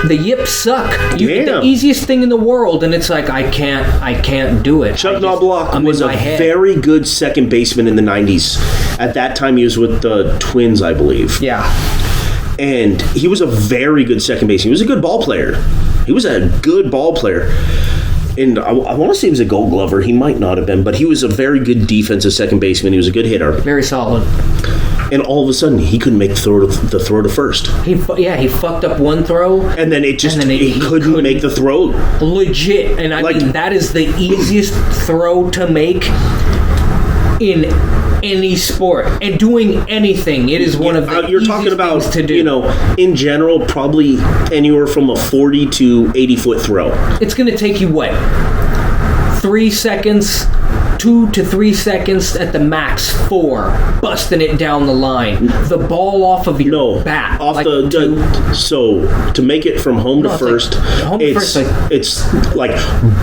The yips suck. The easiest thing in the world, and it's like, I can't do it. Chuck Knobloch was a very good second baseman in the 90s. At that time, he was with the Twins, I believe. Yeah. And he was a very good second baseman. He was a good ball player. And I want to say he was a Gold Glover. He might not have been, but he was a very good defensive second baseman. He was a good hitter. Very solid. And all of a sudden, he couldn't make the throw to first. He fucked up one throw. And then he couldn't make the throw. Legit. And I mean, that is the easiest throw to make in any sport and doing anything. It is one of the you're talking about things to do. In general, probably anywhere from a 40 to 80 foot throw. It's going to take you 3 seconds, 2 to 3 seconds at the max, 4, busting it down the line. The ball off of your bat. So to make it from home to first, it's like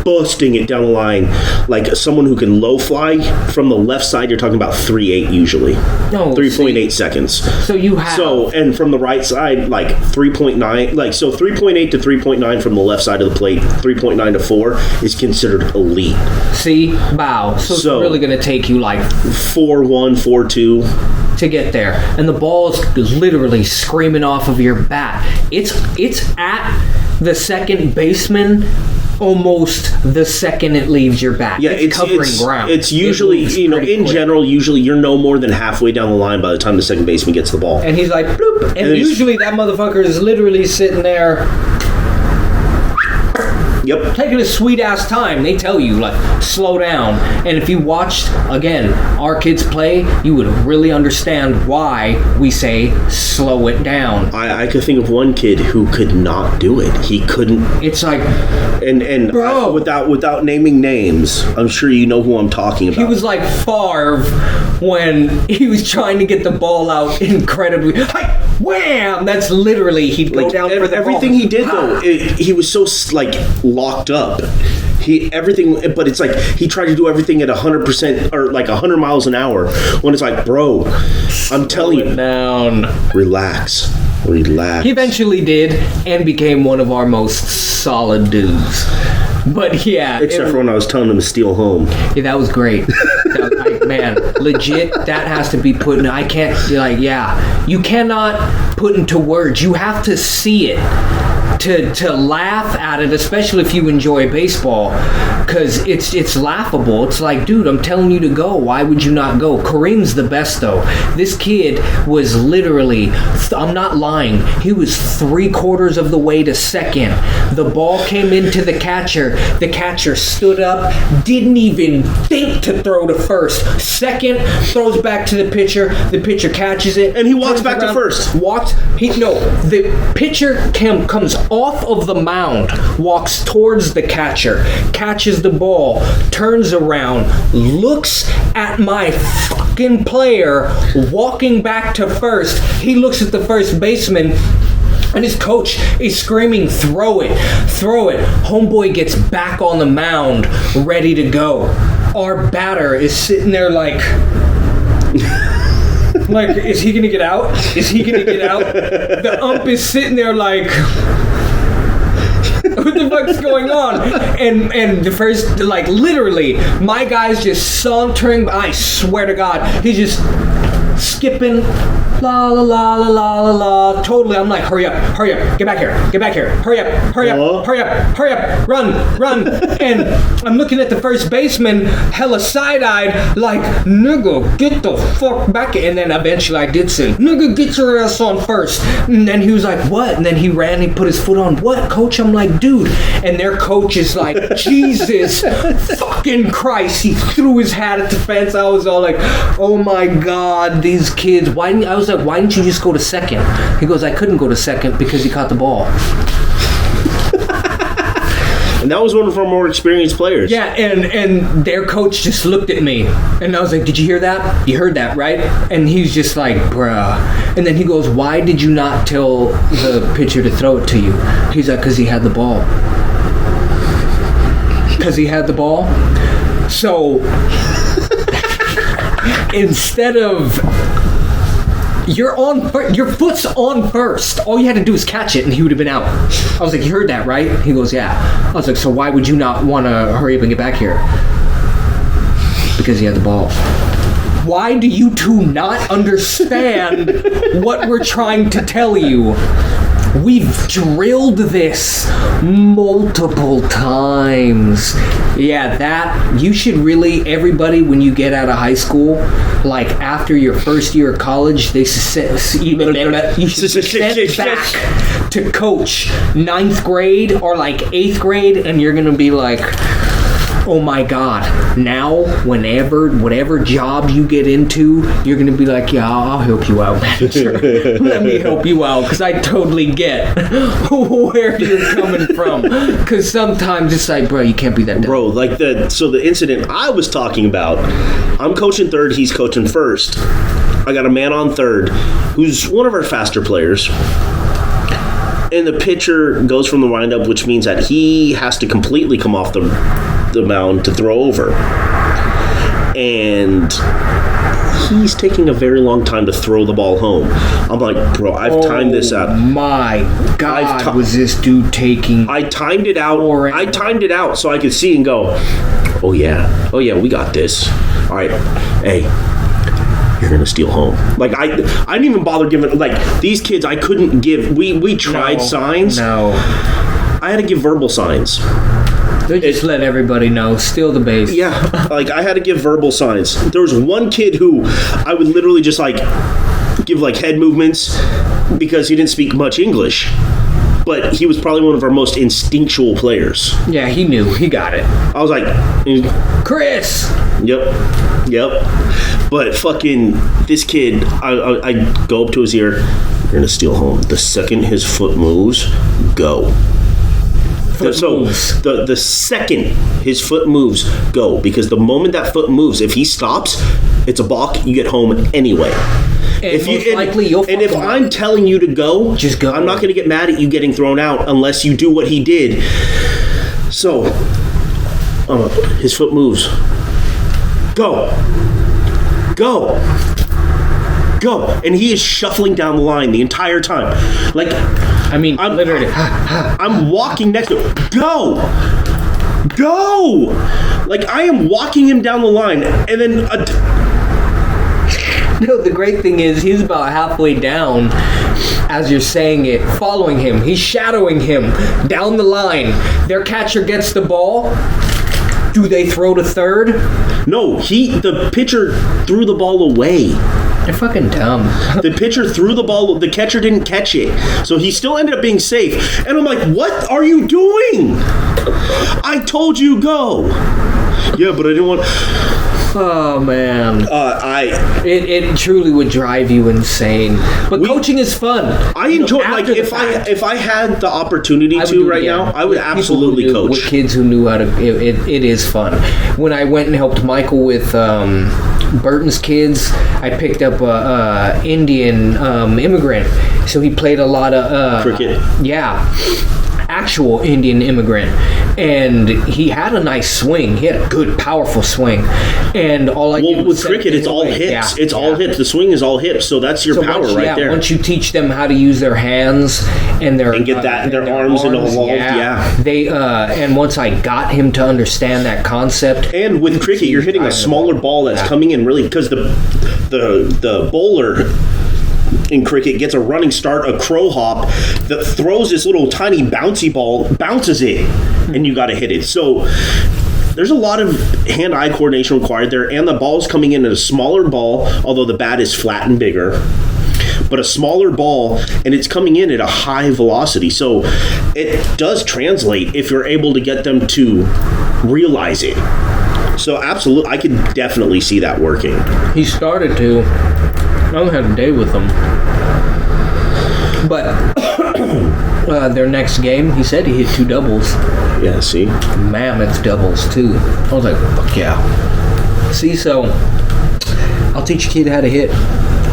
busting it down the line. Like someone who can low fly from the left side, you're talking about 3.8 usually. 3.8 seconds. So you have. And from the right side, like 3.9. 3.8 to 3.9 from the left side of the plate, 3.9 to 4 is considered elite. See? Bow. So it's really going to take you 4.1, 4.2. to get there, and the ball is literally screaming off of your bat. It's at the second baseman almost the second it leaves your bat. Yeah, it's covering ground. It's usually, in general, usually you're no more than halfway down the line by the time the second baseman gets the ball. And he's like, bloop. And usually that motherfucker is literally sitting there. Yep. Taking a sweet ass time. They tell you, like, slow down. And if you watched, again, our kids play, you would really understand why we say slow it down. I could think of one kid who could not do it. He couldn't. It's like, and bro, without naming names, I'm sure you know who I'm talking about. He was like Favre when he was trying to get the ball out incredibly. Like, wham! That's literally, he'd go down for the everything ball. he did though. He was so like locked up. But it's like he tried to do everything at 100% or like 100 miles an hour. When it's like, bro, I'm telling you, down. Relax. He eventually did and became one of our most solid dudes. But yeah, except for when I was telling him to steal home. Yeah, that was great. Man, legit, that has to be put in. I can't, like, yeah, you cannot put into words. You have to see it to laugh at it, especially if you enjoy baseball, because it's laughable. It's like, dude, I'm telling you to go. Why would you not go? Kareem's the best, though. This kid was literally, I'm not lying, he was 3/4 of the way to second. The ball came into the catcher. The catcher stood up, didn't even think to throw to first. Second, throws back to the pitcher. The pitcher catches it. And he walks back to first. The pitcher comes off of the mound, walks towards the catcher, catches the ball, turns around, looks at my fucking player walking back to first. He looks at the first baseman, and his coach is screaming, throw it, throw it. Homeboy gets back on the mound, ready to go. Our batter is sitting there like, is he going to get out? Is he going to get out? The ump is sitting there like, what the fuck's going on? And the first, like, literally, my guy's just sauntering, I swear to God, he's just skipping, la la la la la la la. Totally, I'm like, hurry up, get back here, hurry up, run. And I'm looking at the first baseman, hella side-eyed, like, nigga, get the fuck back. And then eventually I did say, nigga, get your ass on first. And then he was like, what? And then he ran, he put his foot on, what, coach? I'm like, dude. And their coach is like, Jesus fucking Christ. He threw his hat at the fence. I was all like, oh my God, these kids. Why didn't you just go to second? He goes, I couldn't go to second because he caught the ball. And that was one of our more experienced players. Yeah, and their coach just looked at me. And I was like, did you hear that? You heard that, right? And he's just like, bruh. And then he goes, why did you not tell the pitcher to throw it to you? He's like, because he had the ball. Because he had the ball? So, instead of... your foot's on first. All you had to do is catch it and he would have been out. I was like, you heard that, right? He goes, yeah. I was like, so why would you not want to hurry up and get back here? Because he had the ball. Why do you two not understand what we're trying to tell you? We've drilled this multiple times. Yeah, that, you should really, everybody, when you get out of high school, like after your first year of college, you should sit back to coach 9th grade or like 8th grade, and you're going to be like, oh my God, now, whatever job you get into, you're going to be like, yeah, I'll help you out, manager. Let me help you out, because I totally get where you're coming from. Because sometimes it's like, bro, you can't be that dumb. Bro, like the incident I was talking about, I'm coaching third, he's coaching first. I got a man on third who's one of our faster players. And the pitcher goes from the windup, which means that he has to completely come off the mound to throw over. And he's taking a very long time to throw the ball home. I'm like, bro, I've timed this out. My God, was this dude taking... I timed it out. I timed it out so I could see and go, oh yeah, we got this. All right, hey, you're gonna steal home. Like I didn't even bother giving, like, these kids I couldn't give. We tried signs. No. I had to give verbal signs. They just let everybody know. Steal the base. Yeah, like I had to give verbal signs. There was one kid who I would literally just like give like head movements because he didn't speak much English, but he was probably one of our most instinctual players. Yeah, he knew. He got it. I was like, Chris. Yep. But fucking this kid, I go up to his ear. You're gonna steal home. The second his foot moves, go. The second his foot moves, go. Because the moment that foot moves, if he stops, it's a balk. You get home anyway. And if I'm telling you to go, just go. I'm not going to get mad at you getting thrown out unless you do what he did. So, his foot moves. Go. And he is shuffling down the line the entire time. Like, I mean, literally. I'm walking next to him. Go! Like, I am walking him down the line, and then... No, the great thing is he's about halfway down as you're saying it, following him. He's shadowing him down the line. Their catcher gets the ball. Do they throw to third? No, the pitcher threw the ball away. They're fucking dumb. The pitcher threw the ball. The catcher didn't catch it. So he still ended up being safe. And I'm like, what are you doing? I told you go. Yeah, but I didn't want... Oh, man. It truly would drive you insane. But coaching is fun. I enjoy, like, if I had the opportunity to right now, I would absolutely coach. With kids who knew how to... It is fun. When I went and helped Michael with Burton's kids, I picked up a Indian immigrant. So he played a lot of... cricket. Yeah. Actual Indian immigrant, and he had a nice swing. He had a good, powerful swing. And all I did was with cricket, it's all hips. It's all hips. The swing is all hips, so that's your power there. Once you teach them how to use their hands and their get their arms involved, they and once I got him to understand that concept. And with cricket, you're hitting a smaller ball that's coming in really because the bowler in cricket gets a running start, a crow hop that throws this little tiny bouncy ball, bounces it, and you got to hit it. So there's a lot of hand-eye coordination required there, and the ball's coming in at a smaller ball, although the bat is flat and bigger, but a smaller ball, and it's coming in at a high velocity. So it does translate if you're able to get them to realize it. So absolutely, I could definitely see that working. He started to. I only had a day with them. But their next game, he said he hit 2 doubles. Yeah, see? Mammoth doubles, too. I was like, fuck yeah. See, so I'll teach a kid how to hit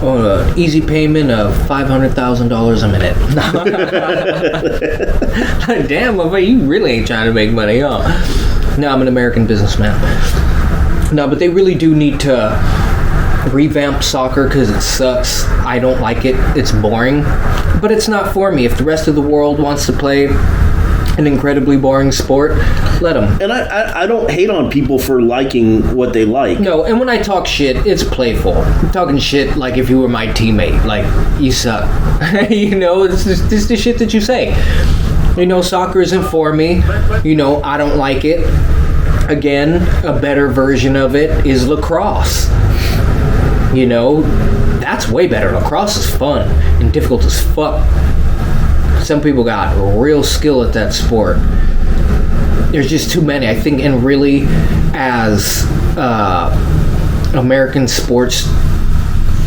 on an easy payment of $500,000 a minute. Damn, you really ain't trying to make money, huh? No, I'm an American businessman. No, but they really do need to revamp soccer because it sucks. I don't like it. It's boring. But it's not for me. If the rest of the world wants to play an incredibly boring sport, let them. And I don't hate on people for liking what they like. No, and when I talk shit, it's playful. I'm talking shit like if you were my teammate. Like, you suck. You know, it's just the shit that you say. You know, soccer isn't for me. You know, I don't like it. Again, a better version of it is lacrosse. You know, that's way better. Lacrosse is fun and difficult as fuck. Some people got real skill at that sport. There's just too many, I think, and really, as American sports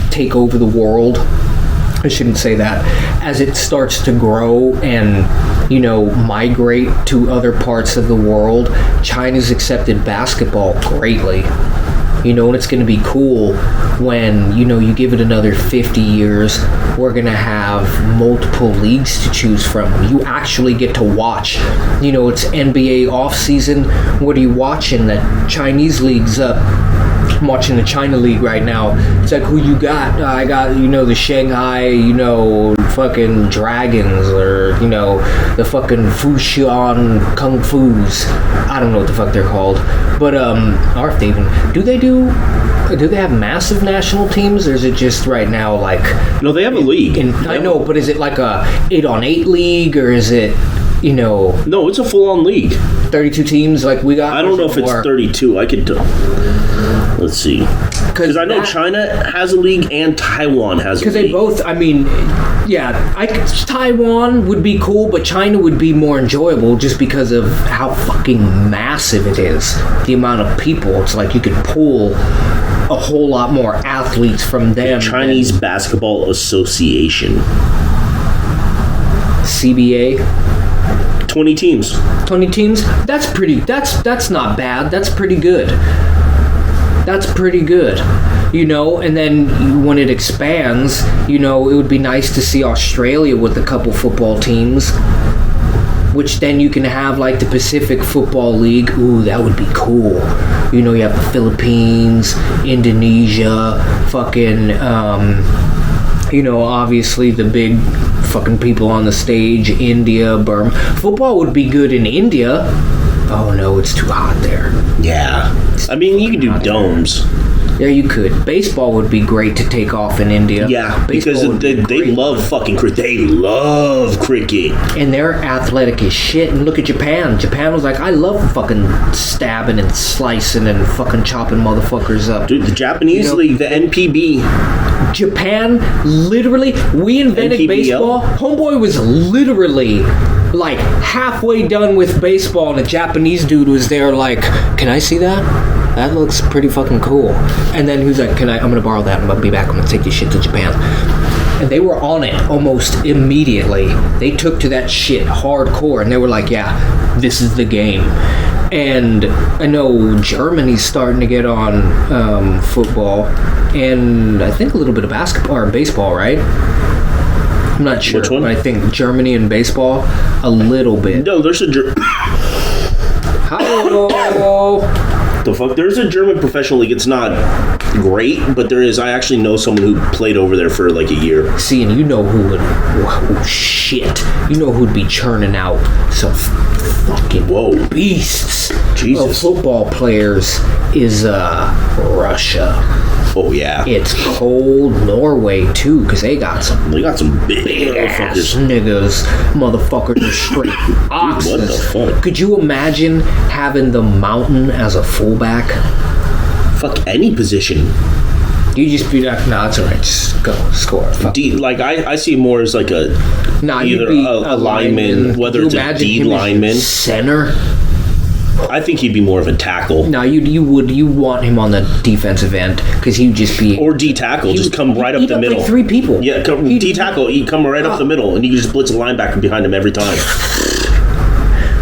take over the world, I shouldn't say that, as it starts to grow and, you know, migrate to other parts of the world, China's accepted basketball greatly. You know, and it's going to be cool when, you know, you give it another 50 years, we're going to have multiple leagues to choose from. You actually get to watch. You know, it's NBA off season. What are you watching? The Chinese league's up. I'm watching the China League right now. It's like, who you got? I got, you know, the Shanghai, you know, fucking Dragons, or, you know, the fucking Fushan Kung Fus. I don't know what the fuck they're called. But, or if they even, do they do Do they have massive national teams, or is it just right now like? No, they have a league. I know, but is it like a 8-on-8 league, or is it, No, it's a full-on league. 32 teams like we got? I don't know if it's 32. I could. Let's see. Because I know China has a league and Taiwan has a league. Because they both, Taiwan would be cool, but China would be more enjoyable just because of how fucking massive it is. The amount of people. It's like you could pull a whole lot more athletes from them. The Chinese Basketball Association. CBA. 20 teams. 20 teams? That's not bad. That's pretty good. That's pretty good. And then when it expands, it would be nice to see Australia with a couple football teams, which then you can have like the Pacific Football League. Ooh, that would be cool. You have the Philippines, Indonesia, fucking, obviously the big fucking people on the stage, India, Burma. Football would be good in India. Oh no, it's too hot there. Yeah. I mean, you can do domes. Yeah, you could. Baseball would be great to take off in India. Yeah, because they love fucking cricket. They love cricket. And they're athletic as shit. And look at Japan. Japan was like, I love fucking stabbing and slicing and fucking chopping motherfuckers up. Dude, the Japanese league, the NPB. Japan, literally, we invented NPBL? baseball. Homeboy was literally like halfway done with baseball, and a Japanese dude was there like, can I see that? That looks pretty fucking cool. And then he was like, I'm gonna borrow that, I'm gonna be back, I'm gonna take this shit to Japan. And they were on it almost immediately. They took to that shit hardcore, and they were like, yeah, this is the game. And I know Germany's starting to get on football, and I think a little bit of basketball or baseball, right? I'm not sure. Which one? But I think Germany and baseball, a little bit. No, there's a Hello. The fuck? There's a German professional league. It's not great, but there is. I actually know someone who played over there for like a year. See, and you know who would... Oh, shit. You know who'd be churning out some fucking beasts Jesus. of football players is Russia. Oh, yeah. It's cold. Norway, too, because they got some big ass motherfuckers. Motherfuckers are straight oxes. What the fuck? Could you imagine having the mountain as a fullback? Fuck any position. You just be like, nah, it's alright, just go, score. I see more as like a either a lineman, whether it's a D lineman. Center? I think he'd be more of a tackle. No, you want him on the defensive end, because he'd just be... Or D tackle, just come right up the middle. Like 3 people. Yeah, D tackle, he'd come right up the middle, and you just blitz a linebacker behind him every time.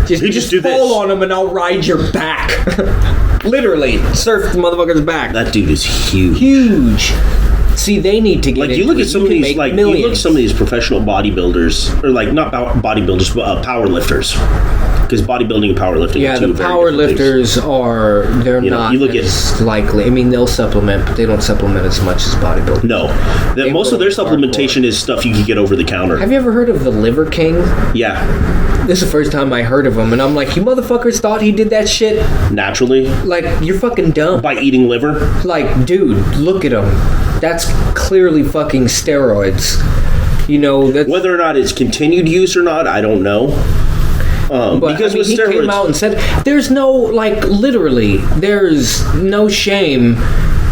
Just do this. fall on him and I'll ride your back. Literally, surf the motherfucker's back. That dude is huge. Huge. See, they need to get you look at some of these, like millions. you look at some of these professional bodybuilders, or like not bodybuilders, but power lifters. Because bodybuilding and powerlifting are two the power lifters are not you look as likely. I mean, they'll supplement, but they don't supplement as much as bodybuilding. No, most of their supplementation is stuff you can get over the counter. Have you ever heard of the Liver King? Yeah. This is the first time I heard of him, and I'm like, you motherfuckers thought he did that shit Naturally? like, you're fucking dumb. By eating liver? Like, dude, look at him. That's clearly fucking steroids. Whether or not it's continued use or not, I don't know. Because with he steroids, came out and said, there's no, literally, there's no shame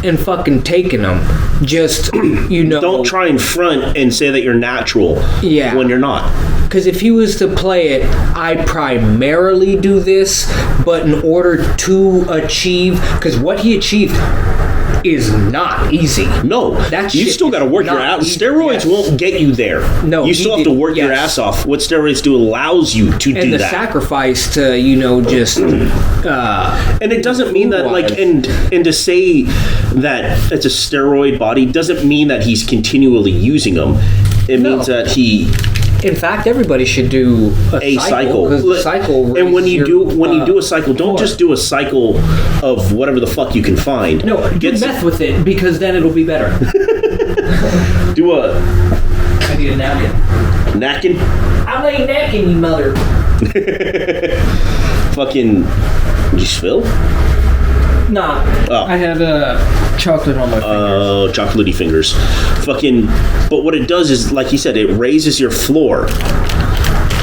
in fucking taking them. Just, don't try and front and say that you're natural when you're not. Because if he was to play it, I primarily do this, but in order to achieve, because what he achieved is not easy. No, you still got to work your ass. Steroids won't get you there. No, you still have to work your ass off. What steroids do allows you to do that. And the sacrifice to, just... and it doesn't mean that, and to say that it's a steroid body doesn't mean that he's continually using them. It means that he... In fact, everybody should do a cycle. The cycle and when you do a cycle, don't just do a cycle of whatever the fuck you can find. No, get meth with it, because then it'll be better. I need a napkin. Napkin? I'm not napkin, you mother. Fucking... Did you spill? Nah, I had chocolate on my fingers. Oh, chocolatey fingers. Fucking. But what it does is, like you said, it raises your floor.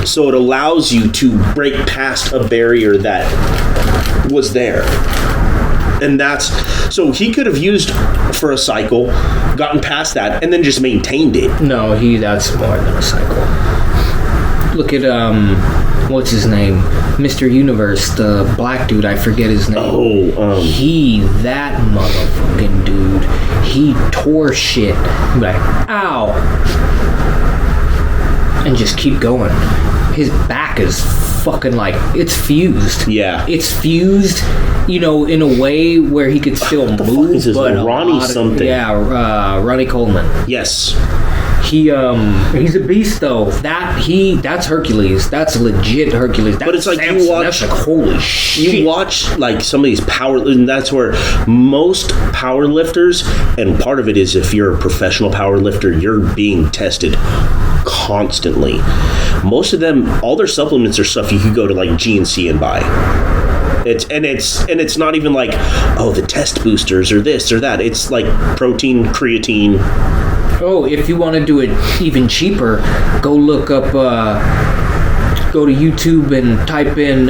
So it allows you to break past a barrier that was there. And that's. So he could have used for a cycle, gotten past that, and then just maintained it. No, that's more than a cycle. Look at, what's his name? Mr. Universe, the black dude, I forget his name. That motherfucking dude, he tore shit. Like, ow. And just keep going. His back is fucking like, it's fused. Yeah. It's fused, in a way where he could still move. Fuck is this? But Ronnie something. Ronnie Coleman. Yes. He's a beast though. That's Hercules. That's legit Hercules. That's but it's like Samson. you watch, that's like holy shit. You watch like some of these and that's where most power lifters, and part of it is if you're a professional power lifter, you're being tested constantly. Most of them, all their supplements are stuff you could go to like GNC and buy. It's not even like, oh, the test boosters or this or that. It's like protein, creatine. Oh, if you want to do it even cheaper, go look up, go to YouTube and type in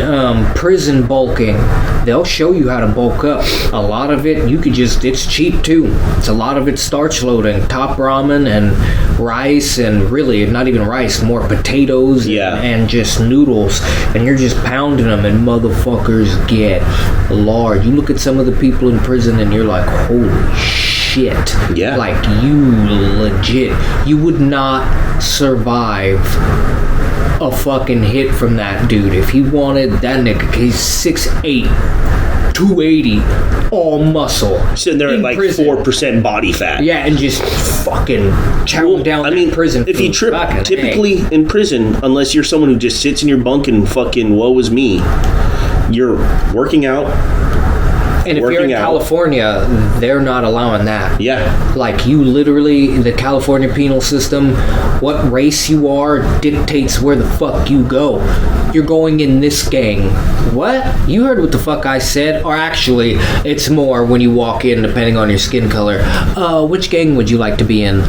prison bulking. They'll show you how to bulk up. A lot of it, it's cheap too. It's a lot of it starch loading, top ramen and rice, and really not even rice, more potatoes and just noodles. And you're just pounding them, and motherfuckers get large. You look at some of the people in prison and you're like, holy shit. Yeah. Like, you legit, you would not survive a fucking hit from that dude. If he wanted that nigga, he's 6'8", 280, all muscle. Sitting there at like prison. 4% body fat. Yeah, and just fucking chowing down prison if food. you trip, typically in prison, unless you're someone who just sits in your bunk and fucking woe is me, you're working out. And if you're in California, they're not allowing that. Yeah. Like, you literally, the California penal system, what race you are dictates where the fuck you go. You're going in this gang. What? You heard what the fuck I said? Or actually, it's more when you walk in, depending on your skin color. Which gang would you like to be in?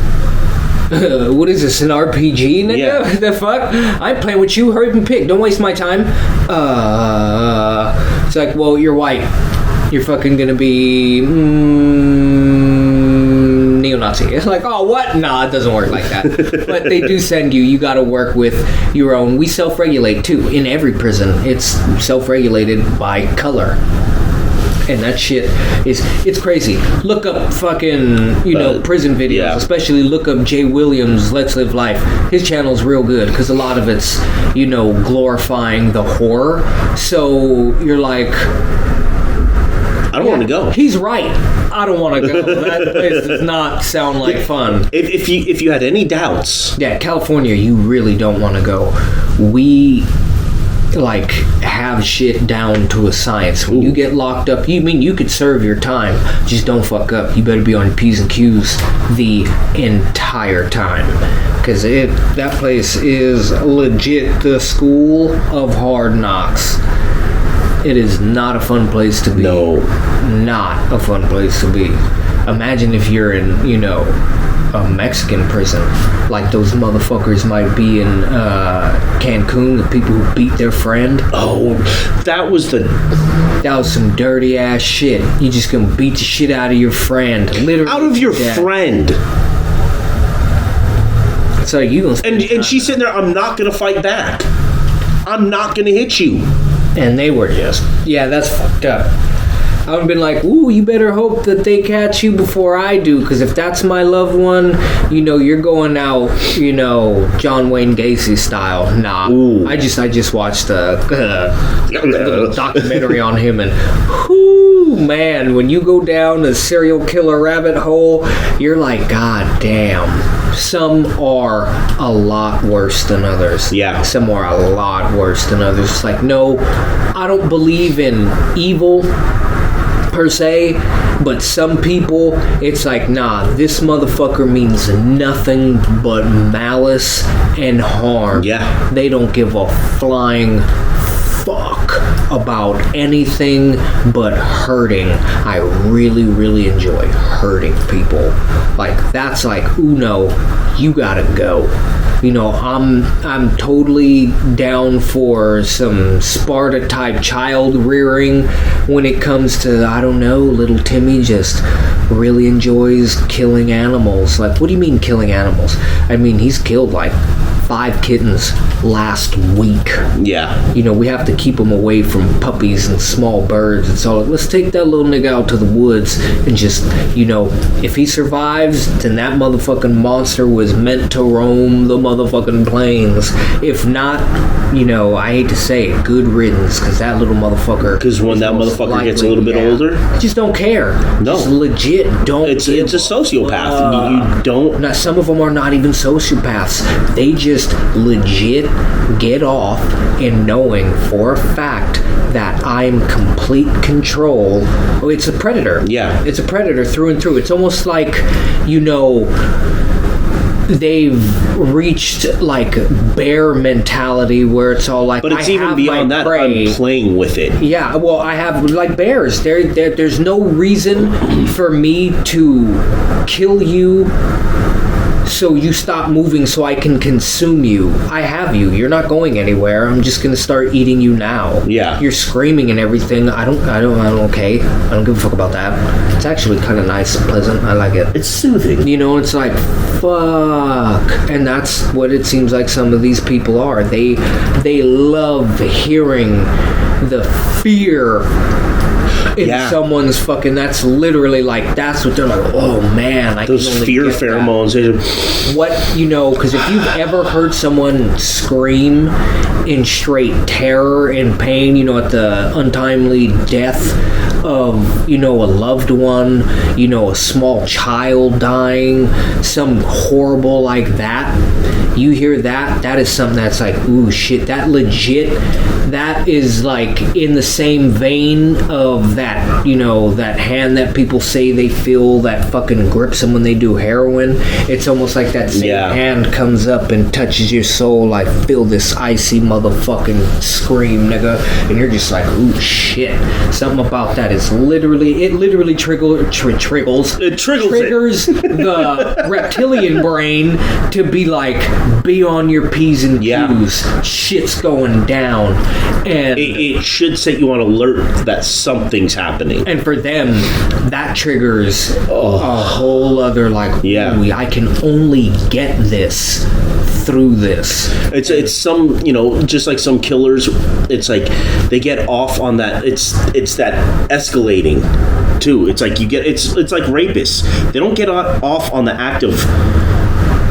What is this, an RPG, nigga? Yeah. The fuck? I'm playing with you. Hurry up and pick. Don't waste my time. It's like, well, you're white. You're fucking gonna be neo-Nazi. It's like, oh, what? Nah, it doesn't work like that. But they do send you. You gotta work with your own. We self-regulate too. In every prison, it's self-regulated by color. And that shit it's crazy. Look up fucking, prison videos. Yeah. Especially look up Jay Williams' Let's Live Life. His channel's real good because a lot of it's, glorifying the horror. So you're like, I don't want to go. He's right. I don't want to go. That place does not sound like fun. If you had any doubts. Yeah, California, you really don't want to go. We have shit down to a science. When you get locked up, you could serve your time. Just don't fuck up. You better be on P's and Q's the entire time. Because that place is legit the school of hard knocks. It is not a fun place to be. No. Not a fun place to be. Imagine if you're in, a Mexican prison. Like those motherfuckers might be in Cancun, the people who beat their friend. Oh, that was some dirty ass shit. You just gonna beat the shit out of your friend. Literally. Out of your friend. So you gonna and she's sitting there, I'm not gonna fight back. I'm not gonna hit you. And they were just, that's fucked up. I would have been like, ooh, you better hope that they catch you before I do, because if that's my loved one, you're going out, John Wayne Gacy style. Nah. Ooh. I just watched the documentary on him, and whoo, man, when you go down a serial killer rabbit hole, you're like, God damn. Some are a lot worse than others. Yeah. Some are a lot worse than others. It's like, no, I don't believe in evil per se, but some people, it's like, nah, this motherfucker means nothing but malice and harm. Yeah. They don't give a flying fuck about anything but hurting. I really, really enjoy hurting people. Like, that's like, no, you gotta go. I'm totally down for some Sparta type child rearing when it comes to, I don't know, little Timmy just really enjoys killing animals. Like, what do you mean killing animals? I mean, he's killed like 5 kittens last week. Yeah. We have to keep him away from puppies and small birds. It's all, let's take that little nigga out to the woods and just, if he survives, then that motherfucking monster was meant to roam the motherfucking plains. If not, I hate to say it, good riddance, because that little motherfucker. Because when that motherfucker gets a little bit older, I just don't care. No, just legit don't. It's a sociopath. You don't. Now, some of them are not even sociopaths. They just legit get off in knowing for a fact that I'm complete control. Oh, it's a predator. Yeah, it's a predator through and through. It's almost like they've reached like bear mentality where it's all like, but it's even beyond that. I'm playing with it. Yeah, well, I have like bears. There's no reason for me to kill you so you stop moving so I can consume you. I have you. You're not going anywhere. I'm just gonna start eating you now. Yeah. You're screaming and everything. I don't okay. I don't give a fuck about that. It's actually kind of nice and pleasant. I like it. It's soothing. It's like, fuck. And that's what it seems like some of these people are. They love hearing the fear in someone's fucking, that's literally like, that's what they're like, oh man, those fear pheromones. What, because if you've ever heard someone scream in straight terror and pain, at the untimely death of, a loved one, a small child dying, some horrible like that, you hear that is something that's like, ooh, shit, that legit, that is like in the same vein of that, that hand that people say they feel that fucking grips them when they do heroin. It's almost like that same hand comes up and touches your soul, like, feel this icy motherfucking scream, nigga, and you're just like, ooh, shit. Something about that is literally triggers the reptilian brain to be like, be on your P's and Q's. Shit's going down. And it should set you on alert that something's happening. And for them, that triggers a whole other like, ooh, I can only get this through this. It's some, just like some killers, it's like they get off on that. It's that escalating too. It's like it's like rapists. They don't get off on the act of,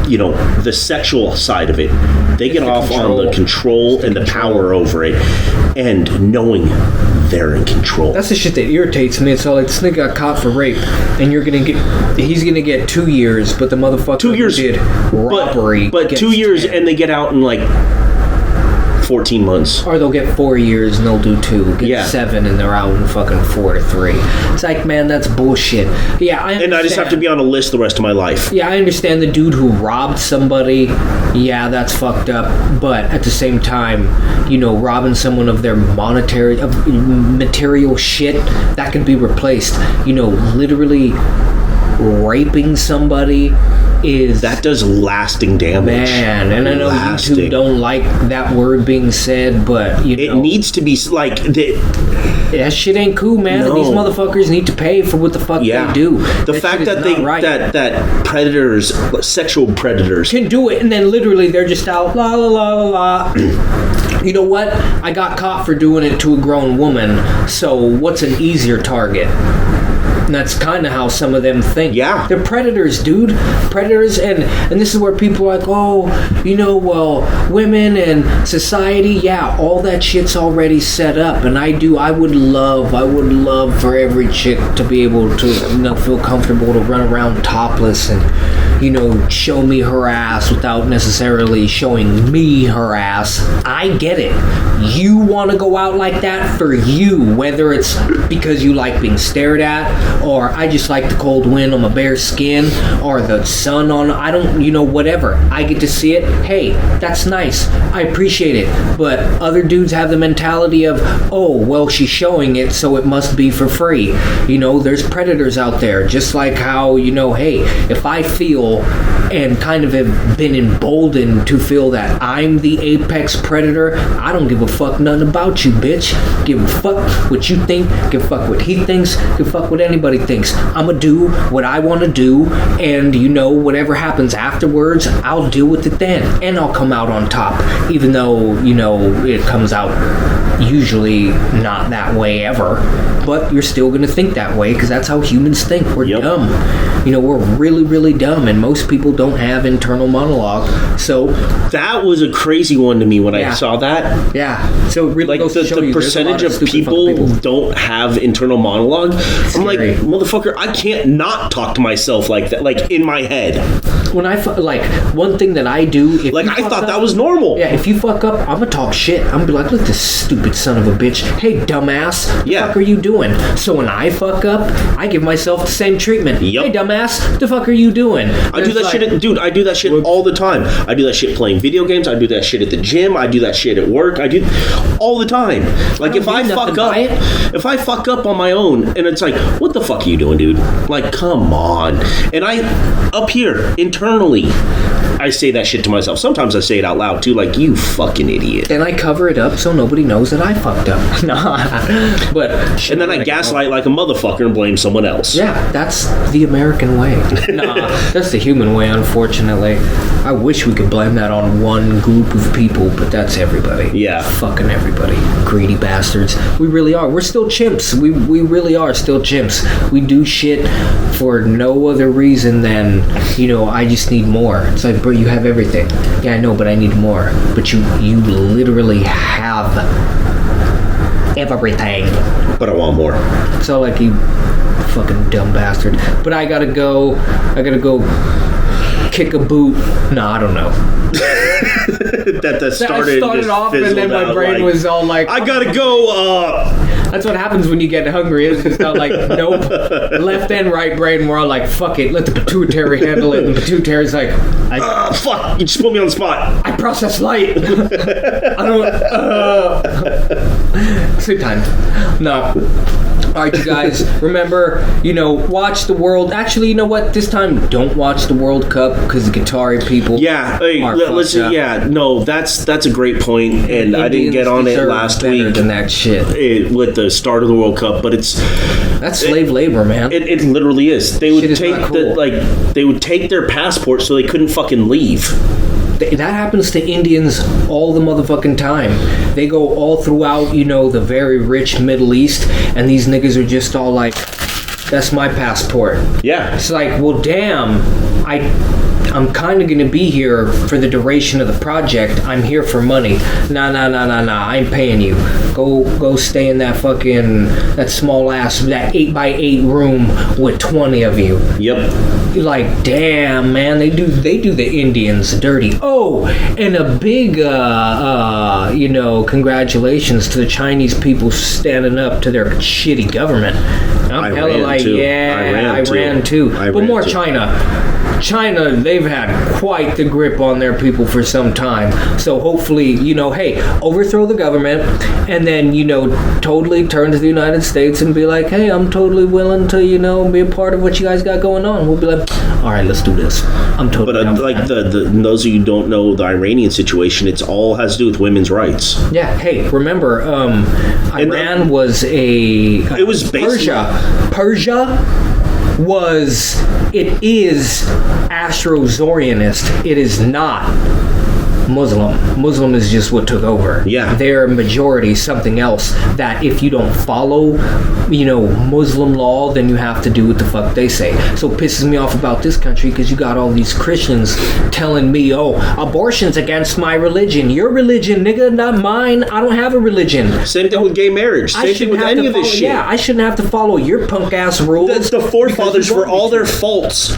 the sexual side of it. They get off on the control and the power over it, and knowing they're in control. That's the shit that irritates me. It's all like, this nigga got caught for rape, and he's gonna get 2 years, but the motherfucker 2 years who did robbery, but 2 years, 10. And they get out in like 14 months. Or they'll get 4 years and they'll do 2. Get 7 and they're out in fucking 4 to 3. It's like, man, that's bullshit. Yeah, I understand. And I just have to be on a list the rest of my life. Yeah, I understand the dude who robbed somebody. Yeah, that's fucked up. But at the same time, robbing someone of their material shit, that can be replaced. Literally raping somebody that does lasting damage, man. And I know YouTube don't like that word being said, but it needs to be like that shit ain't cool, man. No. These motherfuckers need to pay for what the fuck they do. The fact that that predators, sexual predators, can do it, and then literally they're just out la la la la la. You know what? I got caught for doing it to a grown woman. So what's an easier target? And that's kind of how some of them think. Yeah. They're predators, dude. Predators, and this is where people are like, well, women and society, all that shit's already set up. And I would love for every chick to be able to, feel comfortable to run around topless and, show me her ass without necessarily showing me her ass. I get it. You want to go out like that for you, whether it's because you like being stared at, or I just like the cold wind on my bare skin, or the sun on, I don't, whatever. I get to see it. Hey, that's nice. I appreciate it. But other dudes have the mentality of, oh, well, she's showing it, so it must be for free. There's predators out there, just like how, hey, if I feel and kind of have been emboldened to feel that I'm the apex predator, I don't give a fuck nothing about you, bitch. Give a fuck what you think, give a fuck what he thinks, give a fuck what anybody thinks. I'ma do what I want to do, and whatever happens afterwards, I'll deal with it then, and I'll come out on top, even though it comes out usually not that way ever, but you're still gonna think that way because that's how humans think. We're dumb. We're really, really dumb, and most people don't have internal monologue. So that was a crazy one to me when I saw that. Yeah. So it really goes to show the percentage of people don't have internal monologue. I'm like, motherfucker, I can't not talk to myself like that, like in my head. When one thing that I do, I thought that was normal. Yeah, if you fuck up, I'm gonna talk shit. I'm gonna be like, look at this stupid son of a bitch. Hey, dumbass, what the fuck are you doing? So when I fuck up, I give myself the same treatment. Yep. Hey, dumbass, what the fuck are you doing? I do that shit, dude. I do that shit all the time. I do that shit playing video games. I do that shit at the gym. I do that shit at work. I do all the time. Like if I fuck up on my own, and it's like, what the fuck are you doing, dude? Like, come on. And up here internally, I say that shit to myself. Sometimes I say it out loud too, like, you fucking idiot. And I cover it up so nobody knows that I fucked up. And then I gaslight like a motherfucker and blame someone else. Yeah, that's the American way. That's the human way, unfortunately. I wish we could blame that on one group of people, but that's everybody. Yeah. Fucking everybody. Greedy bastards. We really are. We're still chimps. We really are still chimps. We do shit for no other reason than, I just need more. It's like, bro, you have everything. Yeah, I know, but I need more. But you literally have everything. But I want more. So, like, you fucking dumb bastard. But I gotta go kick a boot. No, I don't know. that started off, and then my brain was all like, I gotta go. That's what happens when you get hungry. It's just not like, nope. Left and right brain, we're all like, fuck it, let the pituitary handle it. And the pituitary's like, fuck, you just put me on the spot. I process light. I don't. Sleep time. No. All right, you guys, remember, watch the World. Actually, you know what? This time, don't watch the World Cup because the Qatari people. Yeah, listen. Yeah, no, that's a great point, and Indians I didn't get on it last week. Than that shit with the start of the World Cup, but that's slave labor, man. It literally is. They would they would take their passport so they couldn't fucking leave. That happens to Indians all the motherfucking time. They go all throughout, the very rich Middle East, and these niggas are just all like, that's my passport. Yeah. It's like, well, damn, I'm kind of going to be here for the duration of the project. I'm here for money. Nah, I ain't paying you. Go stay in that small ass, that 8x8 room with 20 of you. Yep. You're like, damn, man, they do the Indians dirty. Oh, and a big, congratulations to the Chinese people standing up to their shitty government. I'm hella like, too. Yeah, I ran too. But more too. China, they've had quite the grip on their people for some time. So hopefully, hey, overthrow the government and then, totally turn to the United States and be like, hey, I'm totally willing to, be a part of what you guys got going on. We'll be like, all right, let's do this. I'm totally But like those of you who don't know the Iranian situation, it's all has to do with women's rights. Yeah. Hey, remember, Iran was it was basically Persia is Astro-Zoroastrianist. It is not Muslim. Muslim is just what took over. Yeah. They're majority something else that if you don't follow, Muslim law, then you have to do what the fuck they say. So it pisses me off about this country because you got all these Christians telling me, oh, abortion's against my religion. Your religion, nigga, not mine. I don't have a religion. Same thing with gay marriage. Same thing with any of this shit. Yeah, I shouldn't have to follow your punk ass rules. The forefathers, for all their faults,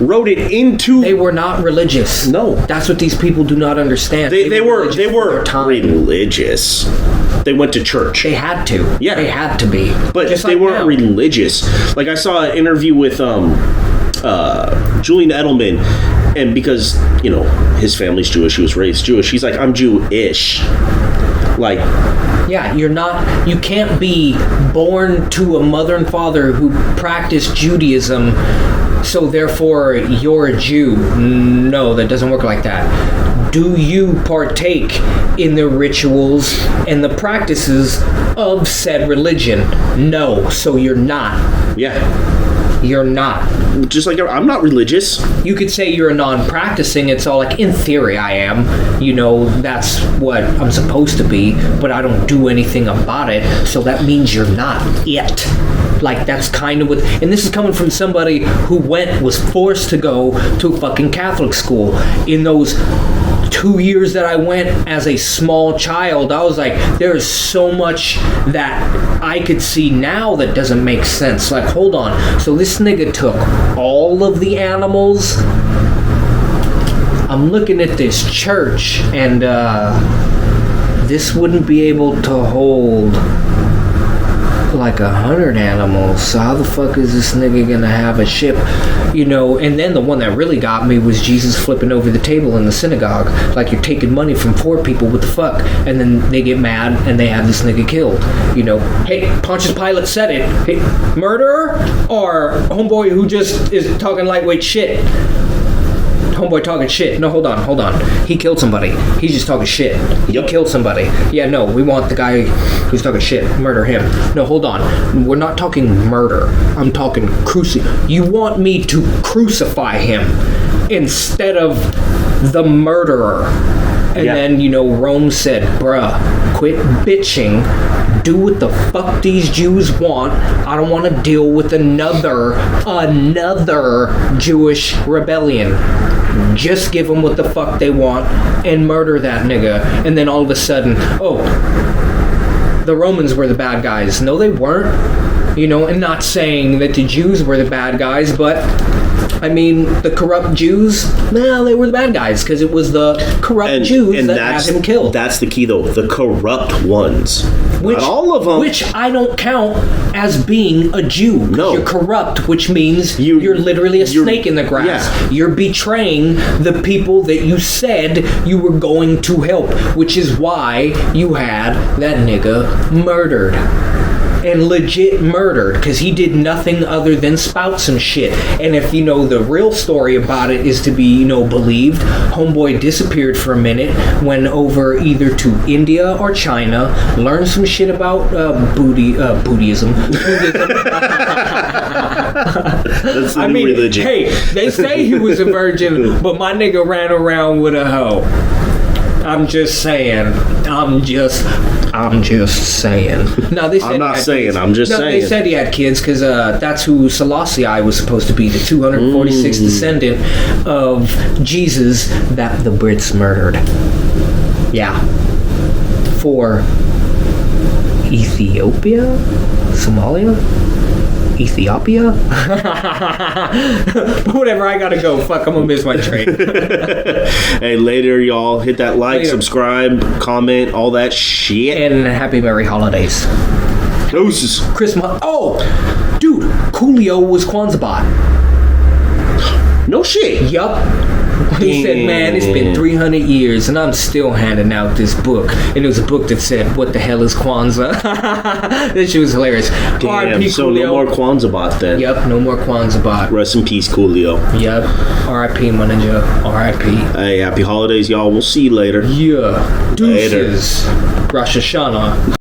wrote it into. They were not religious. No, that's what these people do not understand. They were religious. they went to church. They had to. Yeah. They had to be. But Just they like weren't now. religious. Like I saw an interview with Julian Edelman, and because his family's Jewish, he was raised Jewish. He's like, I'm Jewish. Like, yeah, you can't be born to a mother and father who practice Judaism, so therefore you're a Jew. No, that doesn't work like that. Do you partake in the rituals and the practices of said religion? No, so you're not. yeah. You're not. Just like I'm not religious. You could say you're a non-practicing. It's all like, in theory, I am. That's what I'm supposed to be, but I don't do anything about it, so that means you're not it. Like, that's kind of what... And this is coming from somebody who was forced to go to a fucking Catholic school. In those 2 years that I went as a small child, I was like, there's so much that I could see now that doesn't make sense. Like, hold on. So this nigga took all of the animals. I'm looking at this church, and this wouldn't be able to hold like 100 animals. So how the fuck is this nigga gonna have a ship? And then the one that really got me was Jesus flipping over the table in the synagogue. Like, you're taking money from poor people, what the fuck? And then they get mad and they have this nigga killed. Hey, Pontius Pilate said it. Hey, murderer or homeboy who just is talking lightweight shit? Homeboy talking shit. No, hold on. He killed somebody. He's just talking shit. He killed somebody. Yeah, no, we want the guy who's talking shit. Murder him. No, hold on. We're not talking murder. I'm talking You want me to crucify him instead of the murderer. And then, Rome said, bruh, quit bitching. Do what the fuck these Jews want. I don't want to deal with another Jewish rebellion. Just give them what the fuck they want and murder that nigga. And then all of a sudden, the Romans were the bad guys. No, they weren't. And not saying that the Jews were the bad guys, but I mean, the corrupt Jews, they were the bad guys because it was the corrupt Jews that had him killed. That's the key, though. The corrupt ones. Not all of them. Which I don't count as being a Jew. No. You're corrupt, which means you're literally a snake in the grass. Yeah. You're betraying the people that you said you were going to help, which is why you had that nigga murdered. And legit murdered, because he did nothing other than spout some shit. And if the real story about it is to be believed, homeboy disappeared for a minute, went over either to India or China, learned some shit about Buddhism. That's the new religion. Hey, they say he was a virgin, but my nigga ran around with a hoe. I'm just saying. I'm just saying. No, they said I'm not saying. I'm just saying. They said he had kids because that's who Selassie was supposed to be, the 246th descendant of Jesus that the Brits murdered. Yeah. For Ethiopia? Somalia? Ethiopia? But whatever, I gotta go. Fuck, I'm gonna miss my train. Hey, later, y'all. Hit that like, subscribe, comment, all that shit. And happy Merry Holidays. Deuces. Christmas. Oh, dude, Coolio was Kwanzaa bot. No shit. Yup. He said, man, it's been 300 years and I'm still handing out this book. And it was a book that said, what the hell is Kwanzaa? That shit was hilarious. Damn, so Coolio. no more Kwanzaa bot then. Yep, no more Kwanzaa bot. Rest in peace, Coolio. Yep. R.I.P. my ninja. R.I.P. Hey, happy holidays, y'all. We'll see you later. Yeah. Deuces. Rosh Hashanah.